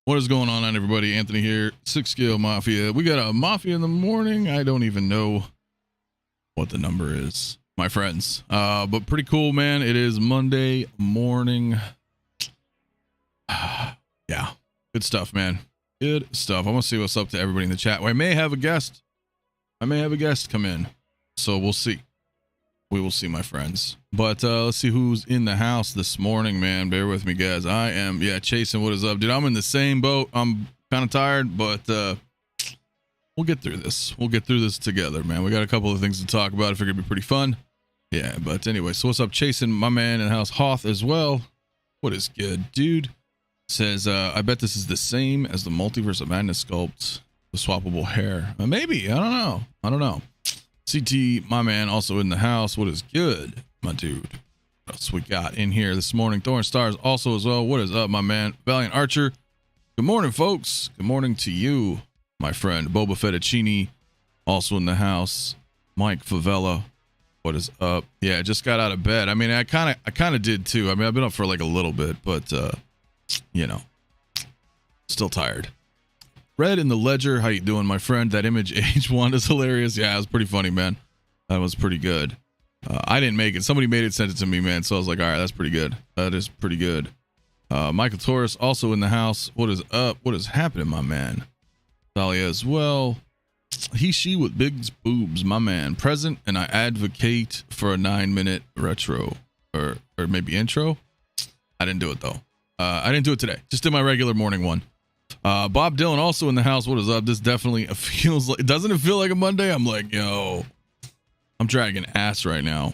What is going on, everybody? Anthony here, 6 Scale Mafia. We got a Mafia in the morning. I don't even know what the number is, my friends. But pretty cool, man. It is Monday morning. Yeah, good stuff, man. Good stuff. I'm gonna see what's up to everybody in the chat. Well, I may have a guest. Come in, so we'll see. We will see, my friends. But let's see who's in the house this morning, man. Bear with me, guys. I am, Chasing. What is up, dude? I'm in the same boat. I'm kind of tired, but we'll get through this. We'll get through this together, man. We got a couple of things to talk about. I figured it'd be pretty fun. Yeah, but anyway, so what's up, Chasing, my man in the house, Hoth as well. What is good, dude? Says, I bet this is the same as the Multiverse of Madness sculpt, the swappable hair. Maybe. I don't know. CT, my man, also in the house. What is good, my dude? What else we got in here this morning? Thorn Stars also as well. What is up, my man? Valiant Archer. Good morning, folks. Good morning to you, my friend. Boba Fettuccini, also in the house. Mike Favela. What is up? Yeah, just got out of bed. I mean, I kind of did too. I mean, I've been up for like a little bit, but you know, still tired. Red in the Ledger, how you doing, my friend? That image age one is hilarious. Yeah, it was pretty funny, man. That was pretty good. I didn't make it. Somebody made it, sent it to me, man. So I was like, all right, that's pretty good. That is pretty good. Michael Torres also in the house. What is up? What is happening, my man? Thalia as well. He, she with big boobs, my man. Present, and I advocate for a 9-minute retro or maybe intro. I didn't do it though. I didn't do it today. Just did my regular morning one. Bob Dylan also in the house. What is up? This definitely feels like, doesn't it feel like a Monday? I'm like, yo, I'm dragging ass right now.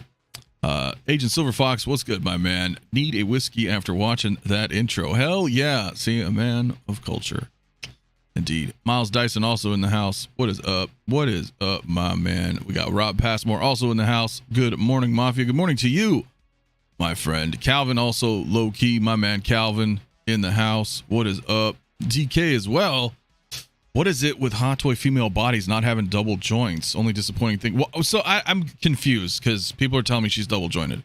Agent Silver Fox, what's good, my man? Need a whiskey after watching that intro. Hell yeah. See, a man of culture. Indeed. Miles Dyson also in the house. What is up? What is up, my man? We got Rob Passmore also in the house. Good morning, Mafia. Good morning to you, my friend. Calvin also low key, my man Calvin in the house. What is up? DK as well. What is it with hot toy female bodies not having double joints? Only disappointing thing. Well, so I'm confused because people are telling me she's double jointed.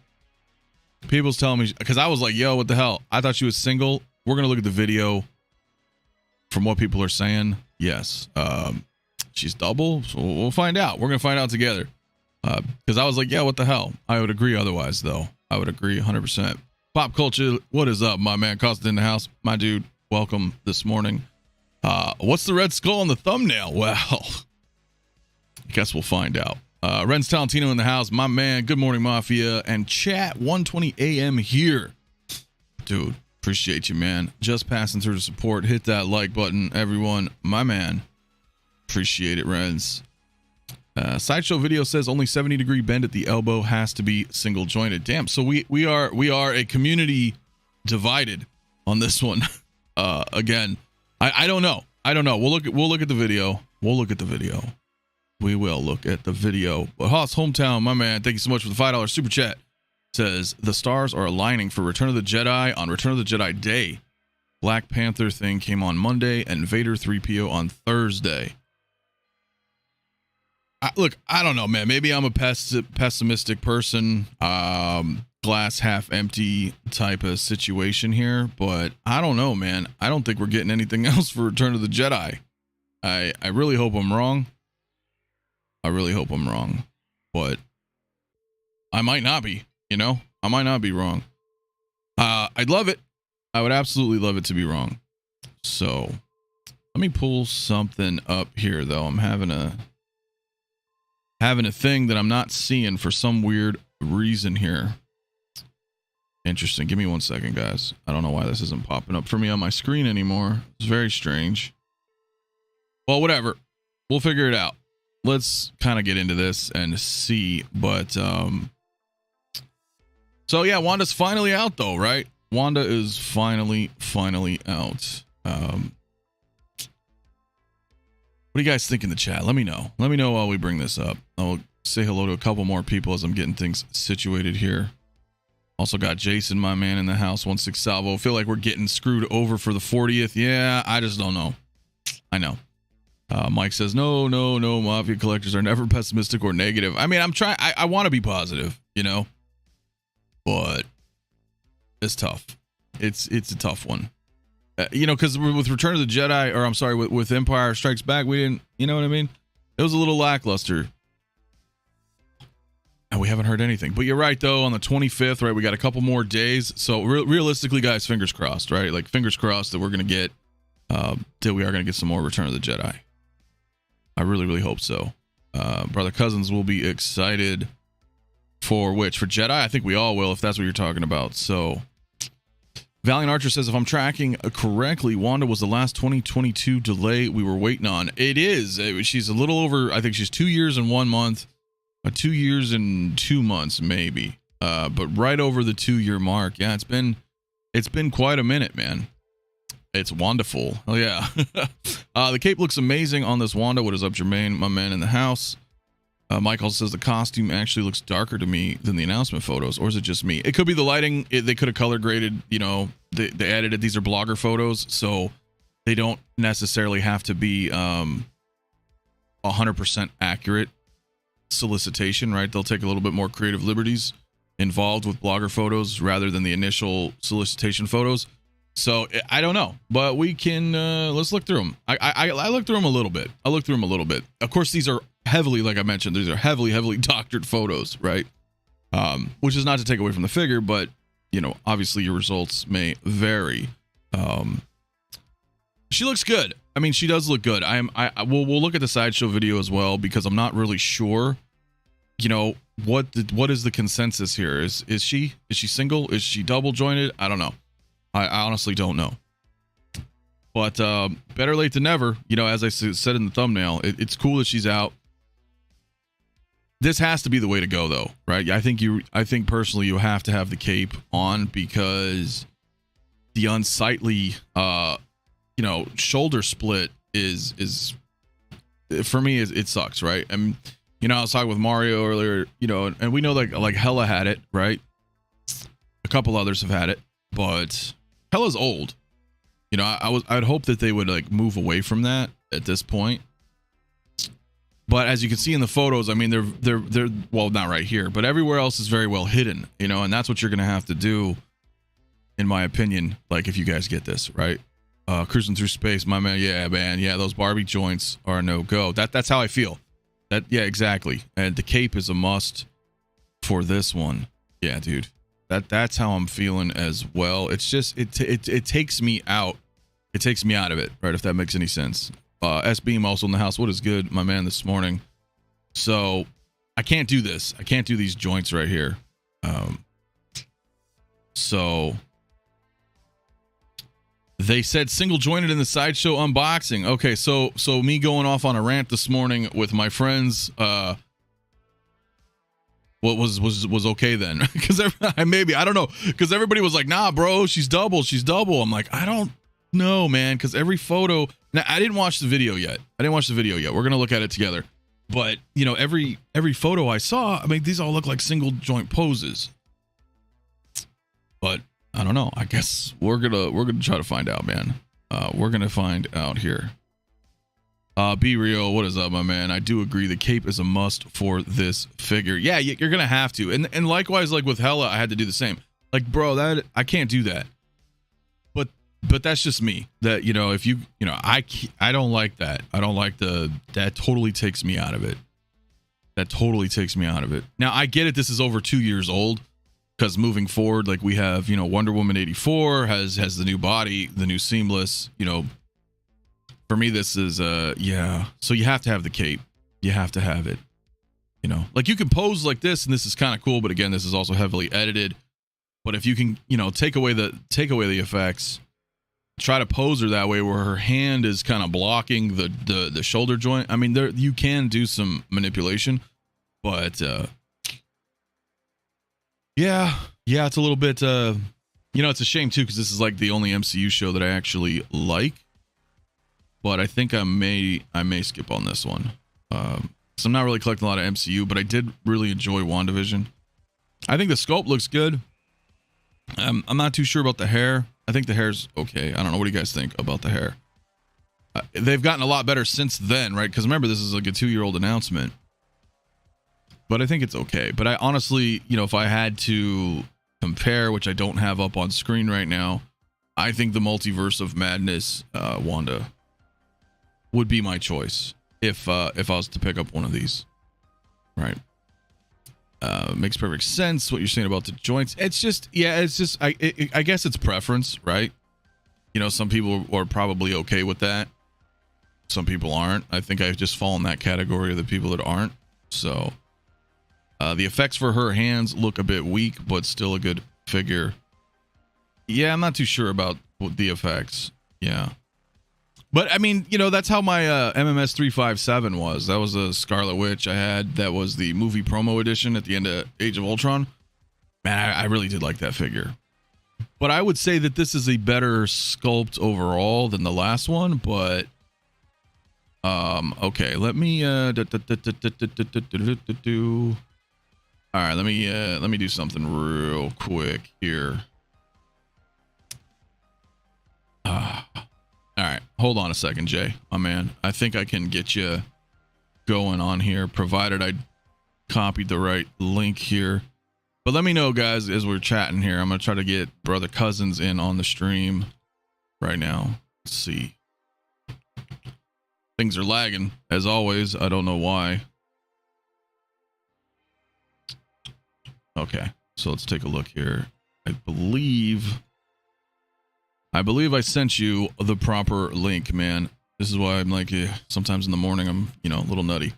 People's telling me, because I was like, yo, what the hell? I thought she was single. We're gonna look at the video. From what people are saying, yes, she's double. So we'll find out. We're gonna find out together. Because I was like, yeah, what the hell? I would agree otherwise, though. I would agree 100%. Pop culture, what is up, my man? Costa in the house, my dude. Welcome this morning. What's the red skull on the thumbnail? Well, I guess we'll find out. Renz Talentino in the house, my man. Good morning, Mafia. And chat, 1:20 a.m. here. Dude, appreciate you, man. Just passing through to support. Hit that like button, everyone. My man. Appreciate it, Renz. Sideshow video says only 70-degree bend at the elbow has to be single jointed. Damn, so we are a community divided on this one. Again, I don't know. We'll look at the video. We will look at the video. But Hoss Hometown, my man, thank you so much for the $5 super chat. Says the stars are aligning for Return of the Jedi on Return of the Jedi Day. Black Panther thing came on Monday and Vader 3PO on Thursday. Look, I don't know, man. Maybe I'm a pessimistic person. Glass half empty type of situation here, but I don't know, man. I don't think we're getting anything else for Return of the Jedi. I really hope I'm wrong. But I might not be, I might not be wrong. I'd love it. I would absolutely love it to be wrong. So let me pull something up here though. I'm having a thing that I'm not seeing for some weird reason here. Interesting. Give me 1 second, guys. I don't know why this isn't popping up for me on my screen anymore. It's very strange. Well, whatever. We'll figure it out. Let's kind of get into this and see. But, so yeah, Wanda's finally out though, right? Wanda is finally out. What do you guys think in the chat? Let me know. Let me know while we bring this up. I'll say hello to a couple more people as I'm getting things situated here. Also got Jason, my man, in the house. 16 Salvo. Feel like we're getting screwed over for the 40th. Yeah, I just don't know. I know. Mike says, no, Mafia collectors are never pessimistic or negative. I mean, I'm trying. I want to be positive, but it's tough. It's a tough one. You know, because with Return of the Jedi, or I'm sorry, with Empire Strikes Back, we didn't, you know what I mean? It was a little lackluster. And we haven't heard anything. But you're right, though, on the 25th, right, we got a couple more days. So realistically, guys, fingers crossed, right? Like, fingers crossed that we're going to get, that we are going to get some more Return of the Jedi. I really, really hope so. Brother Cousins will be excited for which? For Jedi? I think we all will, if that's what you're talking about. So, Valiant Archer says, if I'm tracking correctly, Wanda was the last 2022 delay we were waiting on. It is. She's a little over, I think she's 2 years and 1 month. 2 years and 2 months, maybe. But right over the 2-year mark. Yeah, it's been quite a minute, man. It's wonderful. Oh yeah. The cape looks amazing on this Wanda. What is up, Jermaine, my man in the house? Michael says the costume actually looks darker to me than the announcement photos, or is it just me? It could be the lighting. They could have color graded, you know, they edited. These are blogger photos, so they don't necessarily have to be 100% accurate solicitation, right? They'll take a little bit more creative liberties involved with blogger photos rather than the initial solicitation photos. So I don't know, but we can let's look through them. I looked through them a little bit. Of course, these are heavily, like I mentioned, these are heavily doctored photos, right? Which is not to take away from the figure, but you know, obviously your results may vary. She looks good. I mean, she does look good. We'll look at the sideshow video as well, because I'm not really sure, you know, what is the consensus here? Is she single? Is she double jointed? I don't know. I honestly don't know. But better late than never. You know, as I said in the thumbnail, it's cool that she's out. This has to be the way to go, though, right? I think personally you have to have the cape on, because the unsightly you know, shoulder split is for me, it sucks, right? And you know, I was talking with Mario earlier, you know, and we know like Hella had it, right? A couple others have had it, but Hella's old. You know, I'd hope that they would like move away from that at this point. But as you can see in the photos, I mean, they're well, not right here, but everywhere else is very well hidden, you know, and that's what you're gonna have to do, in my opinion. Like, if you guys get this right. Cruising through space, my man. Yeah, man. Yeah, those Barbie joints are a no-go. That's how I feel. Yeah, exactly. And the cape is a must for this one. Yeah, dude. That's how I'm feeling as well. It's just it takes me out. It takes me out of it, right? If that makes any sense. S-Beam also in the house. What is good, my man, this morning? So I can't do this. I can't do these joints right here. So they said single jointed in the sideshow unboxing. Okay, so me going off on a rant this morning with my friends, what was okay then? Because maybe, I don't know, because everybody was like, nah, bro, she's double. I'm like, I don't know, man, because every photo. Now, I didn't watch the video yet. We're gonna look at it together. But you know, every photo I saw, I mean, these all look like single joint poses. But I don't know. I guess we're gonna try to find out, man. We're gonna find out here. Be real. What is up, my man? I do agree. The cape is a must for this figure. Yeah, you're gonna have to. And likewise, like with Hella, I had to do the same. Like, bro, that I can't do that. But that's just me. That, you know, if you know, I don't like that. I don't like that totally takes me out of it. Now I get it. This is over 2 years old. Because moving forward, like we have, you know, Wonder Woman 84 has the new body, the new seamless, you know. For me, this is yeah. So you have to have the cape. You have to have it. You know, like you can pose like this, and this is kind of cool. But again, this is also heavily edited. But if you can, you know, take away the effects, try to pose her that way where her hand is kind of blocking the shoulder joint. I mean, there you can do some manipulation, but yeah, it's a little bit, you know, it's a shame too, because this is like the only MCU show that I actually like, but I think I may skip on this one. So I'm not really collecting a lot of MCU, but I did really enjoy WandaVision. I think the sculpt looks good. I'm not too sure about the hair. I think the hair's okay. I don't know. What do you guys think about the hair? They've gotten a lot better since then, right? Because remember, this is like a 2-year-old announcement. But I think it's okay. But I honestly, you know, if I had to compare, which I don't have up on screen right now, I think the Multiverse of Madness Wanda would be my choice if I was to pick up one of these. Right. Makes perfect sense what you're saying about the joints. It's just, yeah, it's just, I guess it's preference, right? You know, some people are probably okay with that. Some people aren't. I think I just fall in that category of the people that aren't. So the effects for her hands look a bit weak, but still a good figure. Yeah, I'm not too sure about the effects. Yeah. But I mean, you know, that's how my MMS 357 was. That was a Scarlet Witch I had. That was the movie promo edition at the end of Age of Ultron. Man, I really did like that figure. But I would say that this is a better sculpt overall than the last one. But okay, let me all right, let me do something real quick here. All right, hold on a second, Jay, my man. I think I can get you going on here, provided I copied the right link here. But let me know, guys, as we're chatting here. I'm gonna try to get Brother Cousins in on the stream right now. Let's see. Things are lagging, as always. I don't know why. Okay, so let's take a look here. I believe I sent you the proper link, man. This is why I'm like, sometimes in the morning I'm, you know, a little nutty.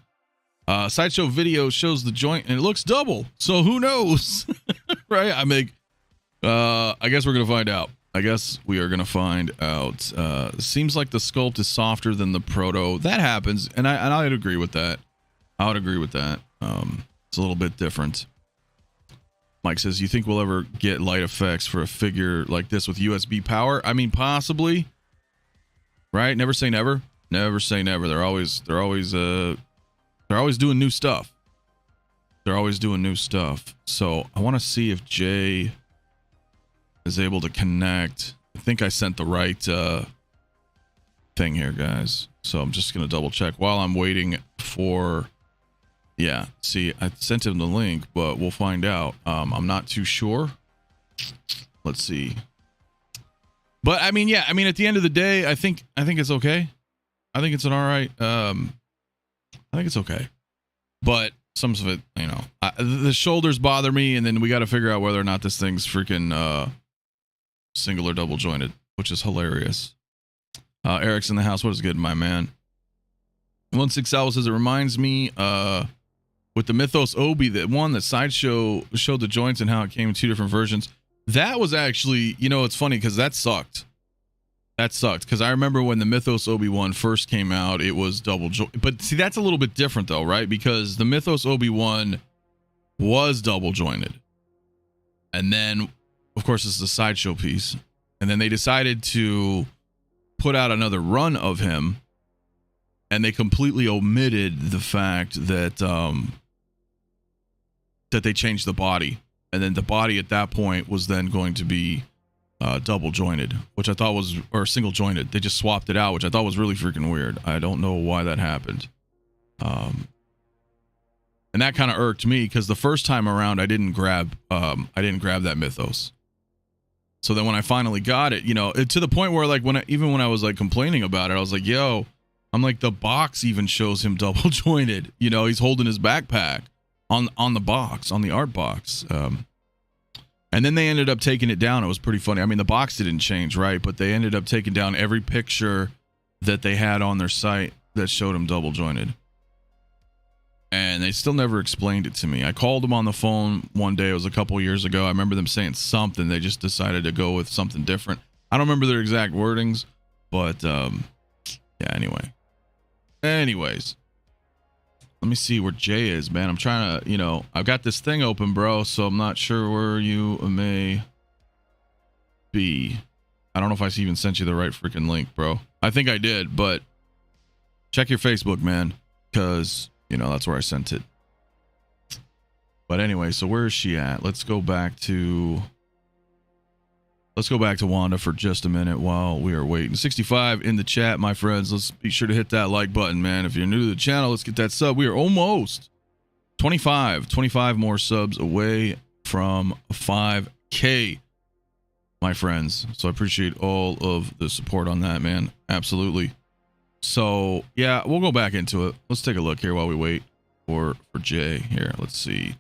Sideshow video shows the joint and it looks double. So who knows? Right? I guess we're going to find out. I guess we are going to find out. Seems like the sculpt is softer than the proto. That happens. And I'd agree with that. I would agree with that. It's a little bit different. Mike says, you think we'll ever get light effects for a figure like this with USB power? I mean, possibly. Right? Never say never. Never say never. They're always doing new stuff. They're always doing new stuff. So I want to see if Jay is able to connect. I think I sent the right thing here, guys. So I'm just going to double check while I'm waiting for... Yeah, see, I sent him the link, but we'll find out. I'm not too sure. Let's see. But I mean, yeah, I mean, at the end of the day, I think it's okay. I think it's an all right. I think it's okay. But some of it, you know, the shoulders bother me, and then we got to figure out whether or not this thing's freaking single or double jointed, which is hilarious. Eric's in the house. What is good, my man? 16 Owl says it reminds me with the Mythos Obi, that one that Sideshow showed the joints and how it came in two different versions. That was actually, you know, it's funny because that sucked. That sucked because I remember when the Mythos Obi-Wan first came out, it was double joint. But see, that's a little bit different though, right? Because the Mythos Obi-Wan was double jointed, and then of course it's the Sideshow piece, and then they decided to put out another run of him, and they completely omitted the fact that that they changed the body, and then the body at that point was then going to be double jointed, which I thought was, or single jointed. They just swapped it out, which I thought was really freaking weird. I don't know why that happened. And that kind of irked me because the first time around I didn't grab that Mythos. So then when I finally got it, you know, to the point where like even when I was like complaining about it, I was like, yo, I'm like, the box even shows him double jointed. You know, he's holding his backpack on the box, on the art box. And then they ended up taking it down. It was pretty funny. I mean, the box didn't change, right? But they ended up taking down every picture that they had on their site that showed him double jointed. And they still never explained it to me. I called them on the phone one day. It was a couple years ago. I remember them saying something. They just decided to go with something different. I don't remember their exact wordings, but yeah, anyway. Anyways, let me see where Jay is, man. I'm trying to, you know, I've got this thing open, bro, so I'm not sure where you may be. I don't know if I even sent you the right freaking link, bro. I think I did, but check your Facebook, man, because, you know, that's where I sent it. But anyway, so where is she at? Let's go back to Wanda for just a minute while we are waiting. 65 in the chat, my friends. Let's be sure to hit that like button, man. If you're new to the channel, let's get that sub. We are almost 25 more subs away from 5K. my friends. So I appreciate all of the support on that, man. Absolutely. So yeah, we'll go back into it. Let's take a look here while we wait for Jay here. Let's see.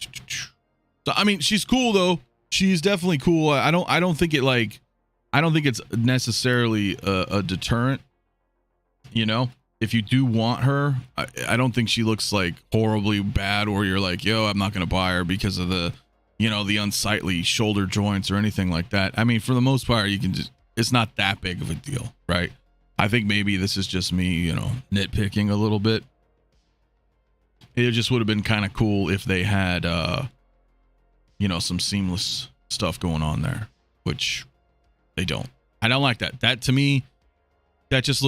So I mean, she's cool though. She's definitely cool. I don't think it's necessarily a deterrent. You know, if you do want her, I don't think she looks like horribly bad, or you're like, yo, I'm not gonna buy her because of the, you know, the unsightly shoulder joints or anything like that. I mean, for the most part, you can just, it's not that big of a deal, right? I think maybe this is just me, you know, nitpicking a little bit. It just would have been kind of cool if they had, you know, some seamless stuff going on there, which they don't. I don't like that. That to me, that just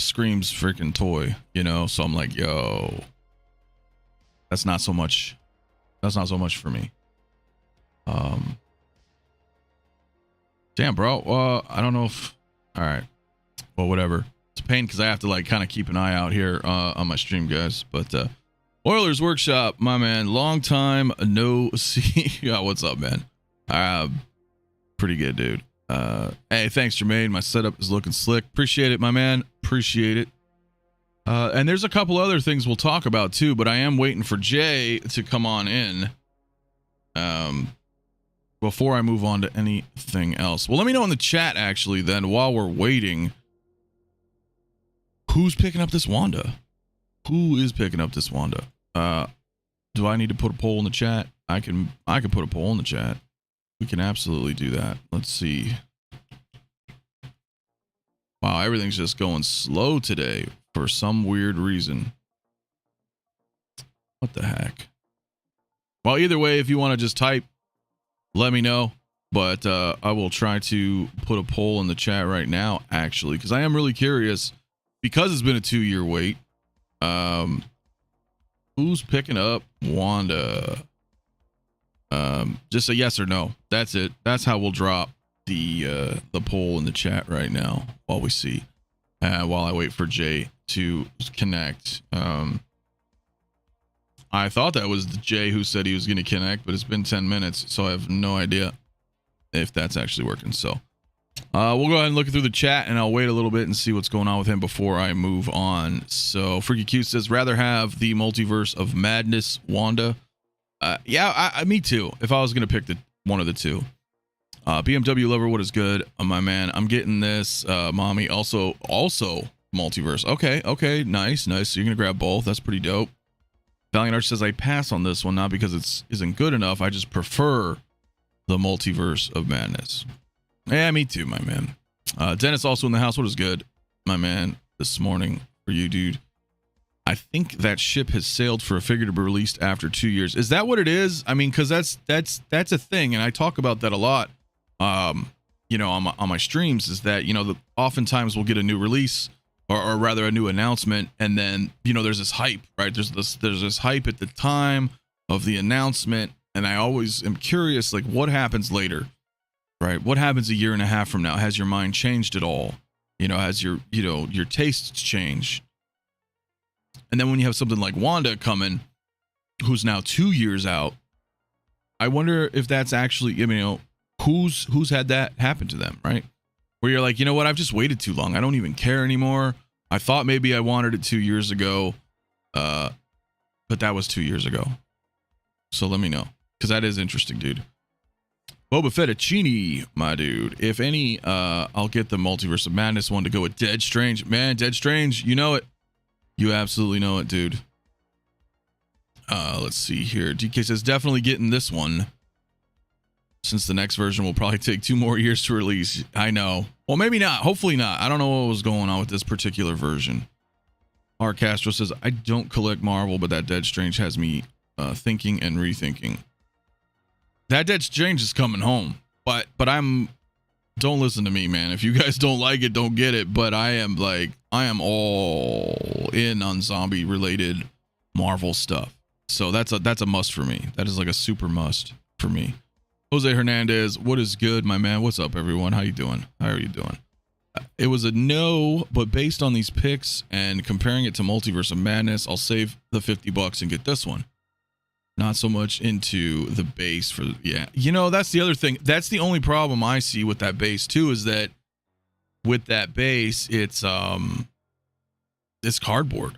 screams freaking toy, you know? So I'm like, yo, that's not so much for me. Damn, bro. I don't know if, all right. Well, whatever. It's a pain because I have to like kind of keep an eye out here on my stream, guys. But Oilers Workshop, my man, long time no see. Yeah, what's up, man? Pretty good, dude. Hey, thanks, Jermaine. My setup is looking slick. Appreciate it, my man. Appreciate it. And there's a couple other things we'll talk about too, but I am waiting for Jay to come on in. Before I move on to anything else. Well, let me know in the chat actually then while we're waiting. Who's picking up this Wanda? Who is picking up this Wanda? Do I need to put a poll in the chat? I can put a poll in the chat. We can absolutely do that. Let's see. Wow, everything's just going slow today for some weird reason. What the heck? Well, either way, if you want to just type, let me know. But I will try to put a poll in the chat right now, actually, because I am really curious. Because it's been a 2-year wait, who's picking up Wanda? Just a yes or no. That's it. That's how we'll drop the poll in the chat right now while we see, while I wait for Jay to connect. I thought that was Jay who said he was going to connect, but it's been 10 minutes, so I have no idea if that's actually working. So we'll go ahead and look through the chat, and I'll wait a little bit and see what's going on with him before I move on. So Freaky Q says, rather have the multiverse of madness Wanda. Yeah, me too. If I was going to pick one of the two. BMW Lover, what is good? My man, I'm getting this. Mommy, also multiverse. Okay, nice. So you're going to grab both. That's pretty dope. Valiant Arch says, I pass on this one, not because it isn't good enough. I just prefer the multiverse of madness. Yeah, me too, my man. Dennis also in the house. What is good, my man, this morning for you, dude? I think that ship has sailed for a figure to be released after 2 years. Is that what it is? I mean, because that's a thing, and I talk about that a lot. You know, on my streams, is that, you know, oftentimes we'll get a new release, or rather a new announcement, and then, you know, there's this hype, right? There's this hype at the time of the announcement, and I always am curious, like, what happens later, right? What happens a year and a half from now? Has your mind changed at all? You know, has your tastes changed? And then when you have something like Wanda coming, who's now 2 years out, I wonder if that's actually, you know, who's had that happen to them, right? Where you're like, you know what, I've just waited too long. I don't even care anymore. I thought maybe I wanted it 2 years ago, but that was 2 years ago. So let me know, because that is interesting, dude. Boba Fettuccine, my dude. If any, I'll get the Multiverse of Madness one to go with Dead Strange. Man, Dead Strange, you know it. You absolutely know it, dude. Let's see here. DK says, definitely getting this one, since the next version will probably take 2 more years to release. I know. Well, maybe not. Hopefully not. I don't know what was going on with this particular version. R. Castro says, I don't collect Marvel, but that Dead Strange has me thinking and rethinking. That Dead Strange is coming home. But don't listen to me, man. If you guys don't like it, don't get it. But I am all in on zombie related Marvel stuff. So that's a must for me. That is like a super must for me. Jose Hernandez, what is good, my man? What's up, everyone? How you doing? How are you doing? It was a no, but based on these picks and comparing it to Multiverse of Madness, I'll save the $50 and get this one. Not so much into the bass for, yeah. You know, that's the other thing. That's the only problem I see with that bass too, is that with that bass, it's cardboard.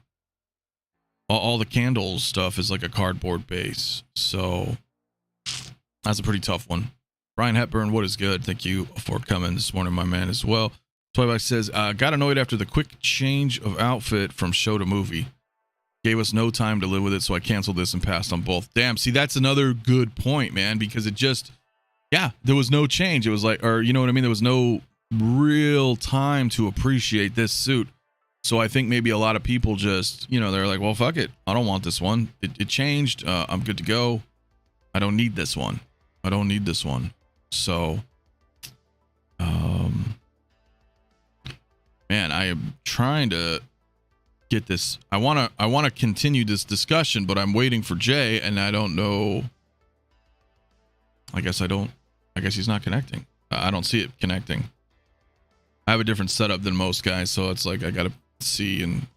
All the candles stuff is like a cardboard base. So that's a pretty tough one. Brian Hepburn, what is good? Thank you for coming this morning, my man, as well. Toybox says, got annoyed after the quick change of outfit from show to movie. Gave us no time to live with it, so I canceled this and passed on both. Damn, see, that's another good point, man, because it just, yeah, there was no change. It was like, or you know what I mean? There was no real time to appreciate this suit. So I think maybe a lot of people just, you know, they're like, well, fuck it. I don't want this one. It changed. I'm good to go. I don't need this one. I don't need this one. So, man, I am trying to get this. I want to continue this discussion, but I'm waiting for Jay, and I don't know. I guess he's not connecting. I don't see it connecting. I have a different setup than most guys, so it's like I gotta see and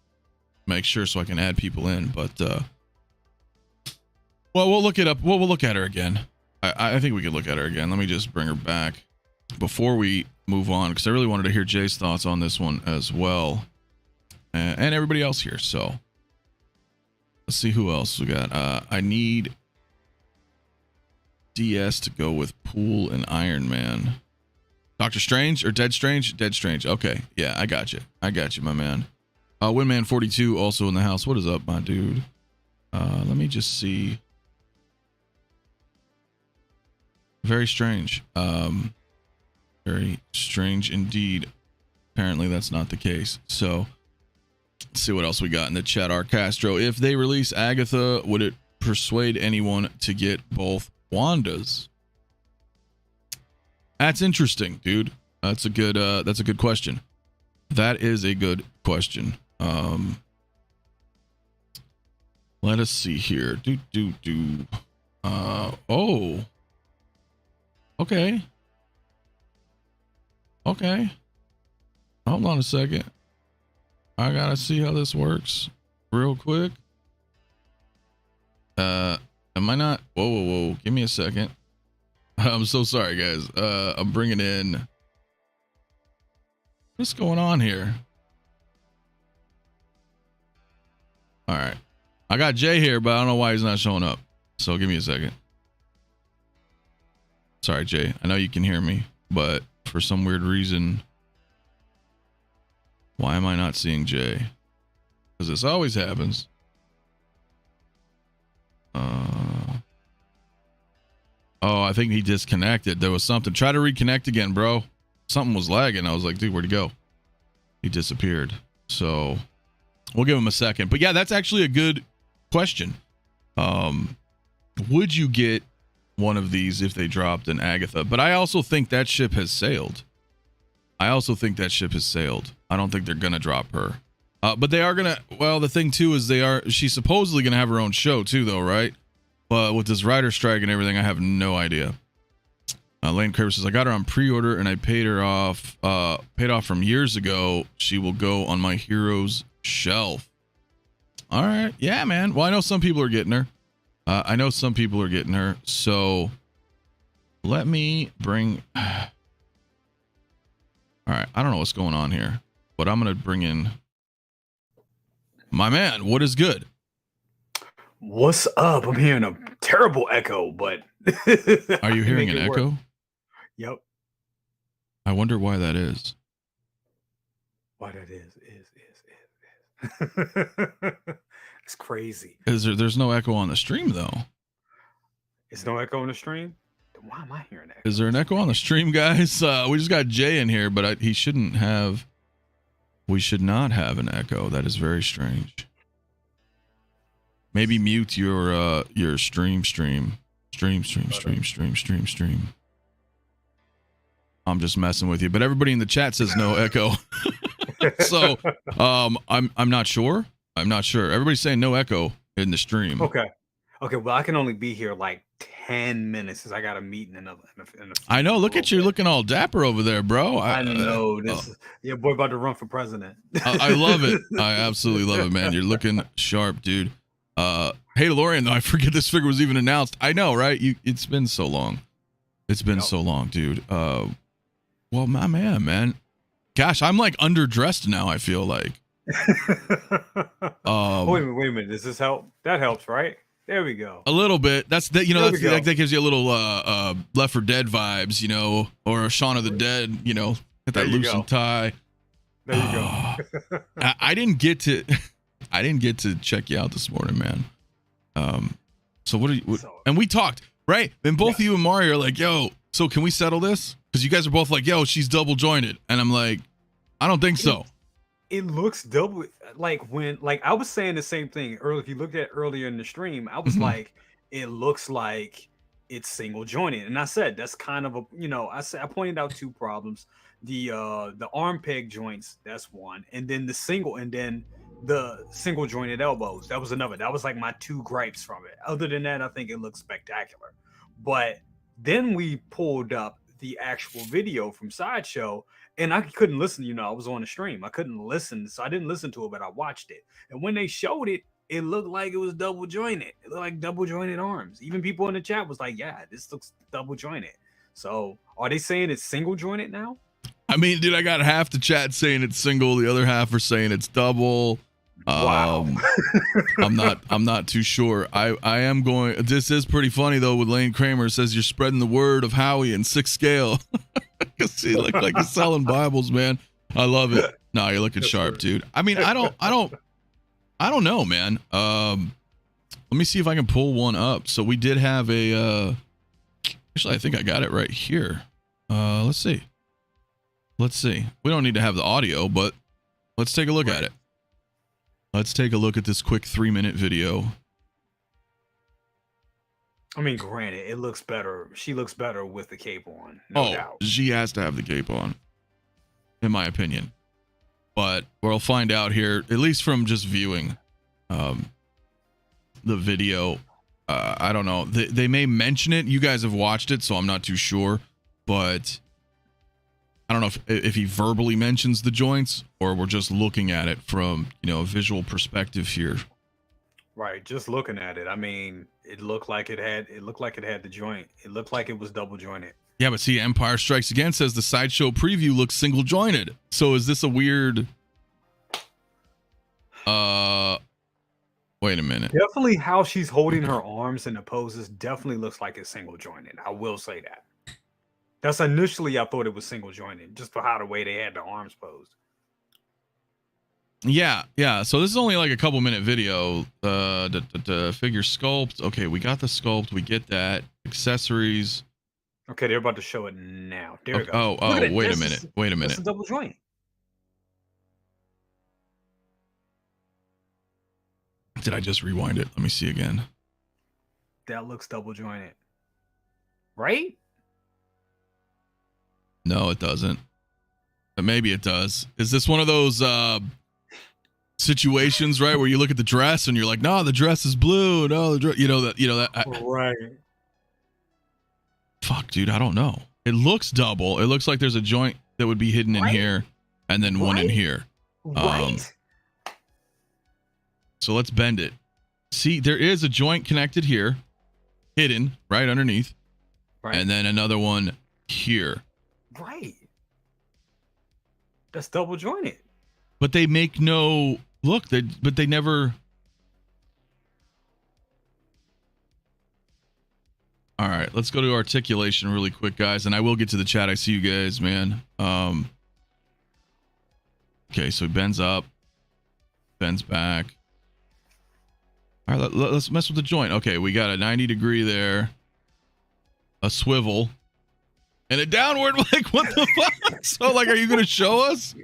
make sure so I can add people in. But well, we'll look it up. We'll look at her again. I think we could look at her again. Let me just bring her back before we move on, because I really wanted to hear Jay's thoughts on this one as well. And everybody else here. So let's see who else we got. I need DS to go with Pool and Iron Man. Doctor Strange or Dead Strange? Dead Strange. Okay. Yeah, I got you. I got you, my man. Winman42 also in the house. What is up, my dude? Let me just see. Very strange. Very strange indeed. Apparently that's not the case. So let's see what else we got in the chat. R. Castro, if they release Agatha, would it persuade anyone to get both Wandas? That's interesting, dude. That's a good question. That is a good question. Let us see here. Oh. Okay. Okay. Hold on a second. I gotta see how this works real quick. Am I not? Whoa. Give me a second. I'm so sorry, guys. I'm bringing in. What's going on here? All right. I got Jay here, but I don't know why he's not showing up. So give me a second. Sorry, Jay. I know you can hear me, but for some weird reason, why am I not seeing Jay? Because this always happens. Oh, I think he disconnected. There was something. Try to reconnect again, bro. Something was lagging. I was like, dude, where'd he go? He disappeared. So we'll give him a second. But yeah, that's actually a good question. Would you get one of these if they dropped an Agatha? But I also think that ship has sailed. I don't think they're gonna drop her. But they are gonna. Well, the thing too is she's supposedly gonna have her own show too, though, right? But with this writer strike and everything, I have no idea. Lane Curve says, I got her on pre-order and I paid off from years ago. She will go on my hero's shelf. All right. Yeah, man. Well, I know some people are getting her. So let me bring. All right. I don't know what's going on here, but I'm going to bring in my man. What is good? What's up? I'm hearing a terrible echo, but are you hearing an echo? Work. Yep. I wonder why that is. Why that is. It's crazy. There's no echo on the stream though. Is no echo on the stream? Then why am I hearing that? Is there an echo on the stream, guys? We just got Jay in here, but we should not have an echo. That is very strange. Maybe mute your stream. I'm just messing with you, but everybody in the chat says no echo. So I'm not sure. Everybody's saying no echo in the stream. Okay. Well, I can only be here like 10 minutes because I got a meeting in a I know. Look at you looking all dapper over there, bro. I know. Your boy about to run for president. I love it. I absolutely love it, man. You're looking sharp, dude. Hey DeLorean, though, I forget this figure was even announced. I know, right? It's been so long. It's been so long, dude. Well, my man. Gosh, I'm like underdressed now, I feel like. Wait a minute. Does this help? That helps, right? There we go. A little bit. That's that. You know, that gives you a little Left 4 Dead vibes, you know, or Shaun of the Dead. You know, get that loosened tie. There you go. I didn't get to check you out this morning, man. So what are you? And we talked, right? And both of you and Mario are like, "Yo, so can we settle this?" Because you guys are both like, "Yo, she's double jointed," and I'm like, "I don't think so." It looks double, like when, like I was saying the same thing earlier. If you looked at earlier in the stream, I was like, it looks like it's single jointed, and I said that's kind of a, you know, I pointed out two problems: the arm peg joints, that's one, and then the single jointed elbows. That was another. That was like my two gripes from it. Other than that, I think it looks spectacular. But then we pulled up the actual video from Sideshow, and I couldn't listen. You know, I was on the stream. I couldn't listen, so I didn't listen to it, but I watched it. And when they showed it, it looked like it was double jointed. It looked like double jointed arms. Even people in the chat was like, "Yeah, this looks double jointed." So, are they saying it's single jointed now? I mean, dude, I got half the chat saying it's single, the other half are saying it's double. Wow. I'm not too sure. I am going. This is pretty funny though. With Lane Kramer, says you're spreading the word of Howie in 6 scale. See, you look like you're selling Bibles, man. I love it. No, you're looking sharp, dude. I mean, I don't know, man. Let me see if I can pull one up. So we did have a. Actually, I think I got it right here. Let's see. We don't need to have the audio, but let's take a look at it. Let's take a look at this quick 3-minute video. I mean, granted, it looks better. She looks better with the cape on. No doubt. She has to have the cape on, in my opinion. But we'll find out here, at least from just viewing the video. I don't know. They may mention it. You guys have watched it, so I'm not too sure. But I don't know if he verbally mentions the joints or we're just looking at it from, you know, a visual perspective here. Right, just looking at it. I mean, it looked like it had the joint. It looked like it was double jointed. Yeah, but see, Empire Strikes Again says the Sideshow preview looks single jointed. So is this a weird wait a minute. Definitely how she's holding her arms in the poses definitely looks like it's single jointed. I will say that. That's initially I thought it was single jointed, just for how the way they had the arms posed. Yeah. So this is only like a couple minute video. The figure sculpt. Okay, we got the sculpt. We get that. Accessories. Okay, they're about to show it now. There we go. Oh, wait a minute. It's a double joint. Did I just rewind it? Let me see again. That looks double jointed. Right? No, it doesn't. But maybe it does. Is this one of those situations, right, where you look at the dress and you're like, "No, the dress is blue. No, the dress," you know that. Right. Fuck, dude, I don't know. It looks double. It looks like there's a joint that would be hidden in here, and then one in here. Right. So let's bend it. See, there is a joint connected here, hidden right underneath, and then another one here. Right. That's double jointed. But they make no look. But they never. All right, let's go to articulation really quick, guys, and I will get to the chat. I see you guys, man. Okay, so he bends up, bends back. All right, let's mess with the joint. Okay, we got a 90-degree there, a swivel, and a downward. Like, what the fuck? So, like, are you gonna show us?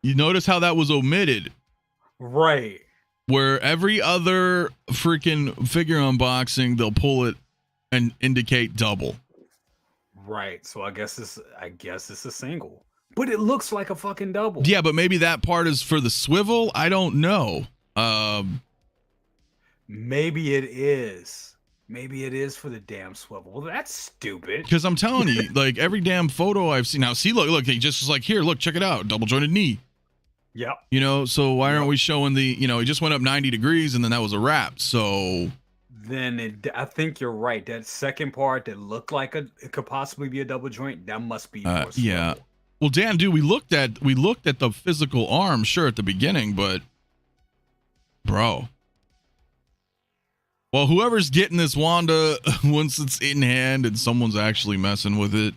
You notice how that was omitted, right? Where every other freaking figure unboxing, they'll pull it and indicate double. Right. So I guess it's a single, but it looks like a fucking double. Yeah, but maybe that part is for the swivel. I don't know. Maybe it is. Maybe it is for the damn swivel. Well, that's stupid. Because I'm telling you, like every damn photo I've seen now. See, look, he just was like, here, look, check it out, double jointed knee. Yep. You know, so why aren't we showing the, you know, he just went up 90 degrees and then that was a wrap. So Then I think you're right. That second part that looked like it could possibly be a double joint, that must be for yeah. swivel. Well, damn, dude, we looked at the physical arm, sure, at the beginning, but bro. Well, whoever's getting this Wanda once it's in hand and someone's actually messing with it,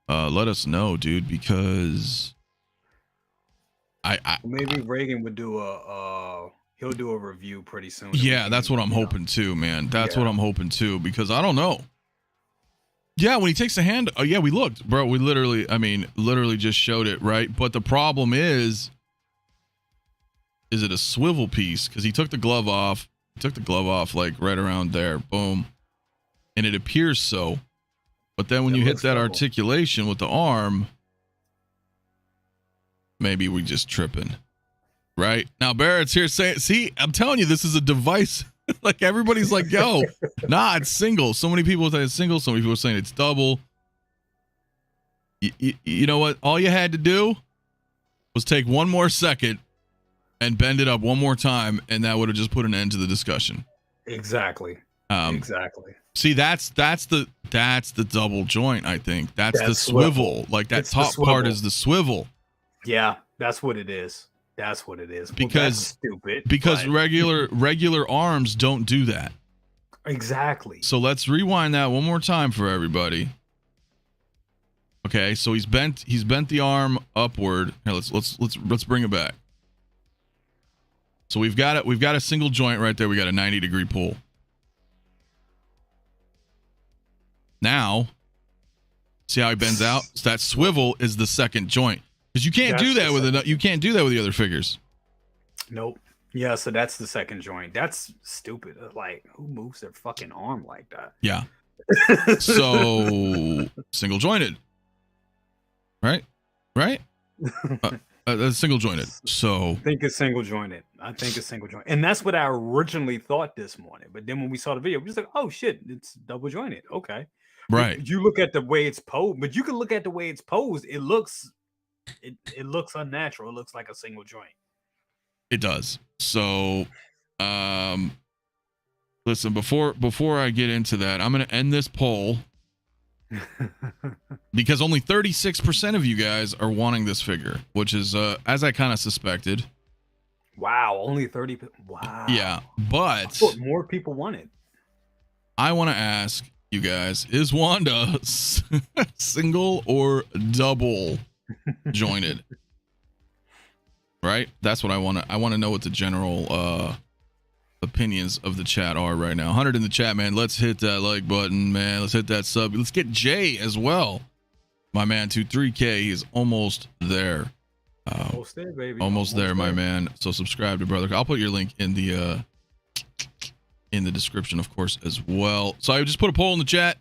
let us know, dude, because Maybe Reagan would do he'll do a review pretty soon. Yeah, that's what I'm hoping too, man. That's what I'm hoping too, because I don't know. Yeah, when he takes the hand, oh yeah, we looked, bro. We literally just showed it, right? But the problem is it a swivel piece? Because he took the glove off. He took the glove off like right around there, boom, and it appears so. But then when you hit that articulation with the arm, maybe we just tripping. Right now, Barrett's here saying, "See, I'm telling you, this is a device." Like everybody's like, "Yo, nah, it's single." So many people say it's single. So many people are saying it's double. You know what? All you had to do was take one more second and bend it up one more time, and that would have just put an end to the discussion. Exactly. Exactly. See, that's the double joint. I think that's the swivel. Like that top part is the swivel. Yeah, that's what it is. That's what it is. Because that's stupid. Because regular arms don't do that. Exactly. So let's rewind that one more time for everybody. Okay, so he's bent the arm upward. Here, let's bring it back. So we've got a single joint right there. We got a 90-degree pull. Now, see how he bends out? So that swivel is the second joint. Because you can't do that with the other figures. Nope. Yeah, so that's the second joint. That's stupid. Like, who moves their fucking arm like that? Yeah. So single jointed. Right? Single jointed. So I think it's single jointed. And that's what I originally thought this morning. But then when we saw the video, we just like, oh shit, it's double jointed. Okay. Right. But you look at the way it's posed, but you can look at the way it's posed. It looks unnatural. It looks like a single joint. It does. So listen, before I get into that, I'm gonna end this poll because only 36% of you guys are wanting this figure, which is as I kind of suspected. Wow, only 30. Wow. Yeah, but I thought more people want it. I want to ask you guys, is Wanda single or double jointed? Right? That's what I want to know what the general opinions of the chat are right now. 100 in the chat, man. Let's hit that like button, man. Let's hit that sub. Let's get Jay as well. My man, 23K. He's almost there. Almost there, baby. Almost there, my man. So subscribe to brother. I'll put your link in the description, of course, as well. So I just put a poll in the chat.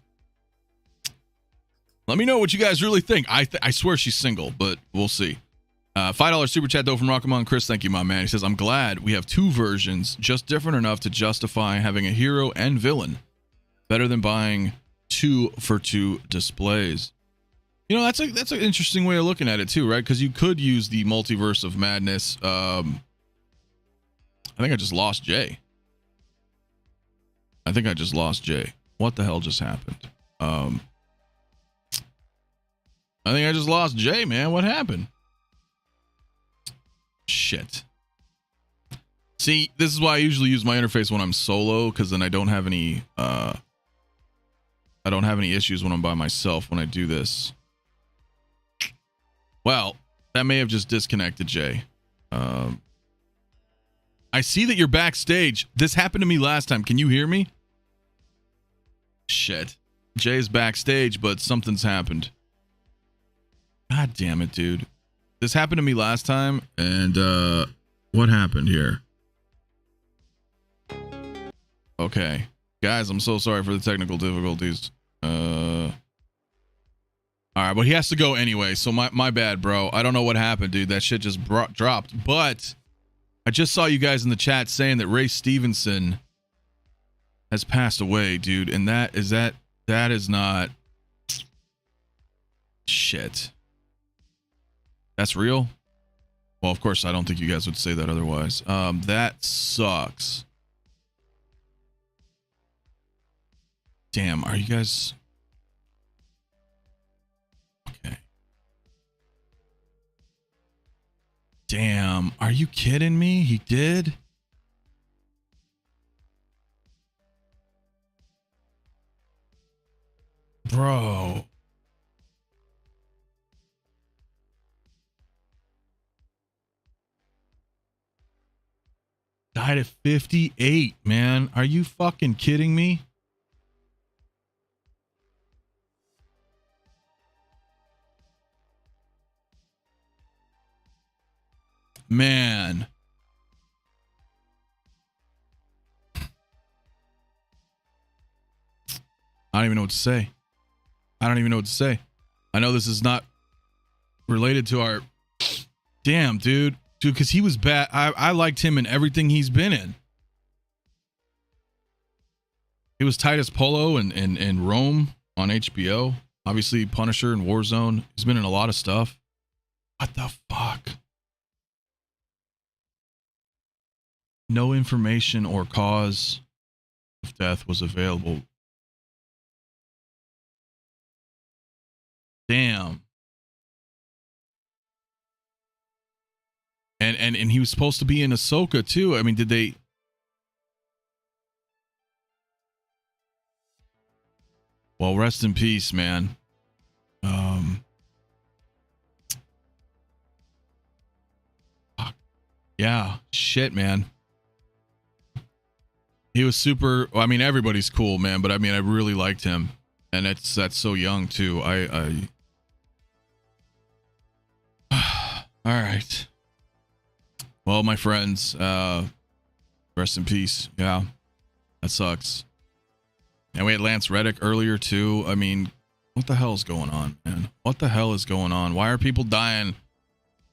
Let me know what you guys really think. I swear she's single, but we'll see. $5 super chat though from Rockamon Chris. Thank you, my man. He says, I'm glad we have two versions, just different enough to justify having a hero and villain. Better than buying 2 for 2 displays. You know, that's an interesting way of looking at it too, right? Because you could use the multiverse of madness. I think I just lost Jay. What the hell just happened? I think I just lost Jay, man. What happened? Shit. See, this is why I usually use my interface when I'm solo, because then I don't have any issues when I'm by myself when I do this. Well, that may have just disconnected Jay. I see that you're backstage. This happened to me last time. Can you hear me? Shit. Jay's backstage, but something's happened. God damn it, dude. This happened to me last time, and what happened here? Okay. Guys, I'm so sorry for the technical difficulties. All right, but he has to go anyway, so my bad, bro. I don't know what happened, dude. That shit just dropped. But I just saw you guys in the chat saying that Ray Stevenson has passed away, dude, and that is not shit. That's real? Well, of course, I don't think you guys would say that otherwise. That sucks. Damn, are you guys... Okay. Damn, are you kidding me? He did? Bro. Died at 58, man. Are you fucking kidding me? Man. I don't even know what to say. I don't even know what to say. I know this is not related to our... Damn, dude. Dude, because he was bad. I liked him in everything he's been in. He was 𝗕𝗘𝗖𝗢𝗠𝗘 in Rome on HBO. Obviously, Punisher and Warzone. He's been in a lot of stuff. What the fuck? No information or cause of death was available. Damn. And he was supposed to be in Ahsoka too. I mean, did they... Well, rest in peace, man. Yeah, shit, man. He was super... I mean, everybody's cool, man, but I mean, I really liked him. And that's so young too. All right. Well, my friends, rest in peace. Yeah, that sucks. And we had Lance Reddick earlier too. I mean, what the hell is going on, man? What the hell is going on? Why are people dying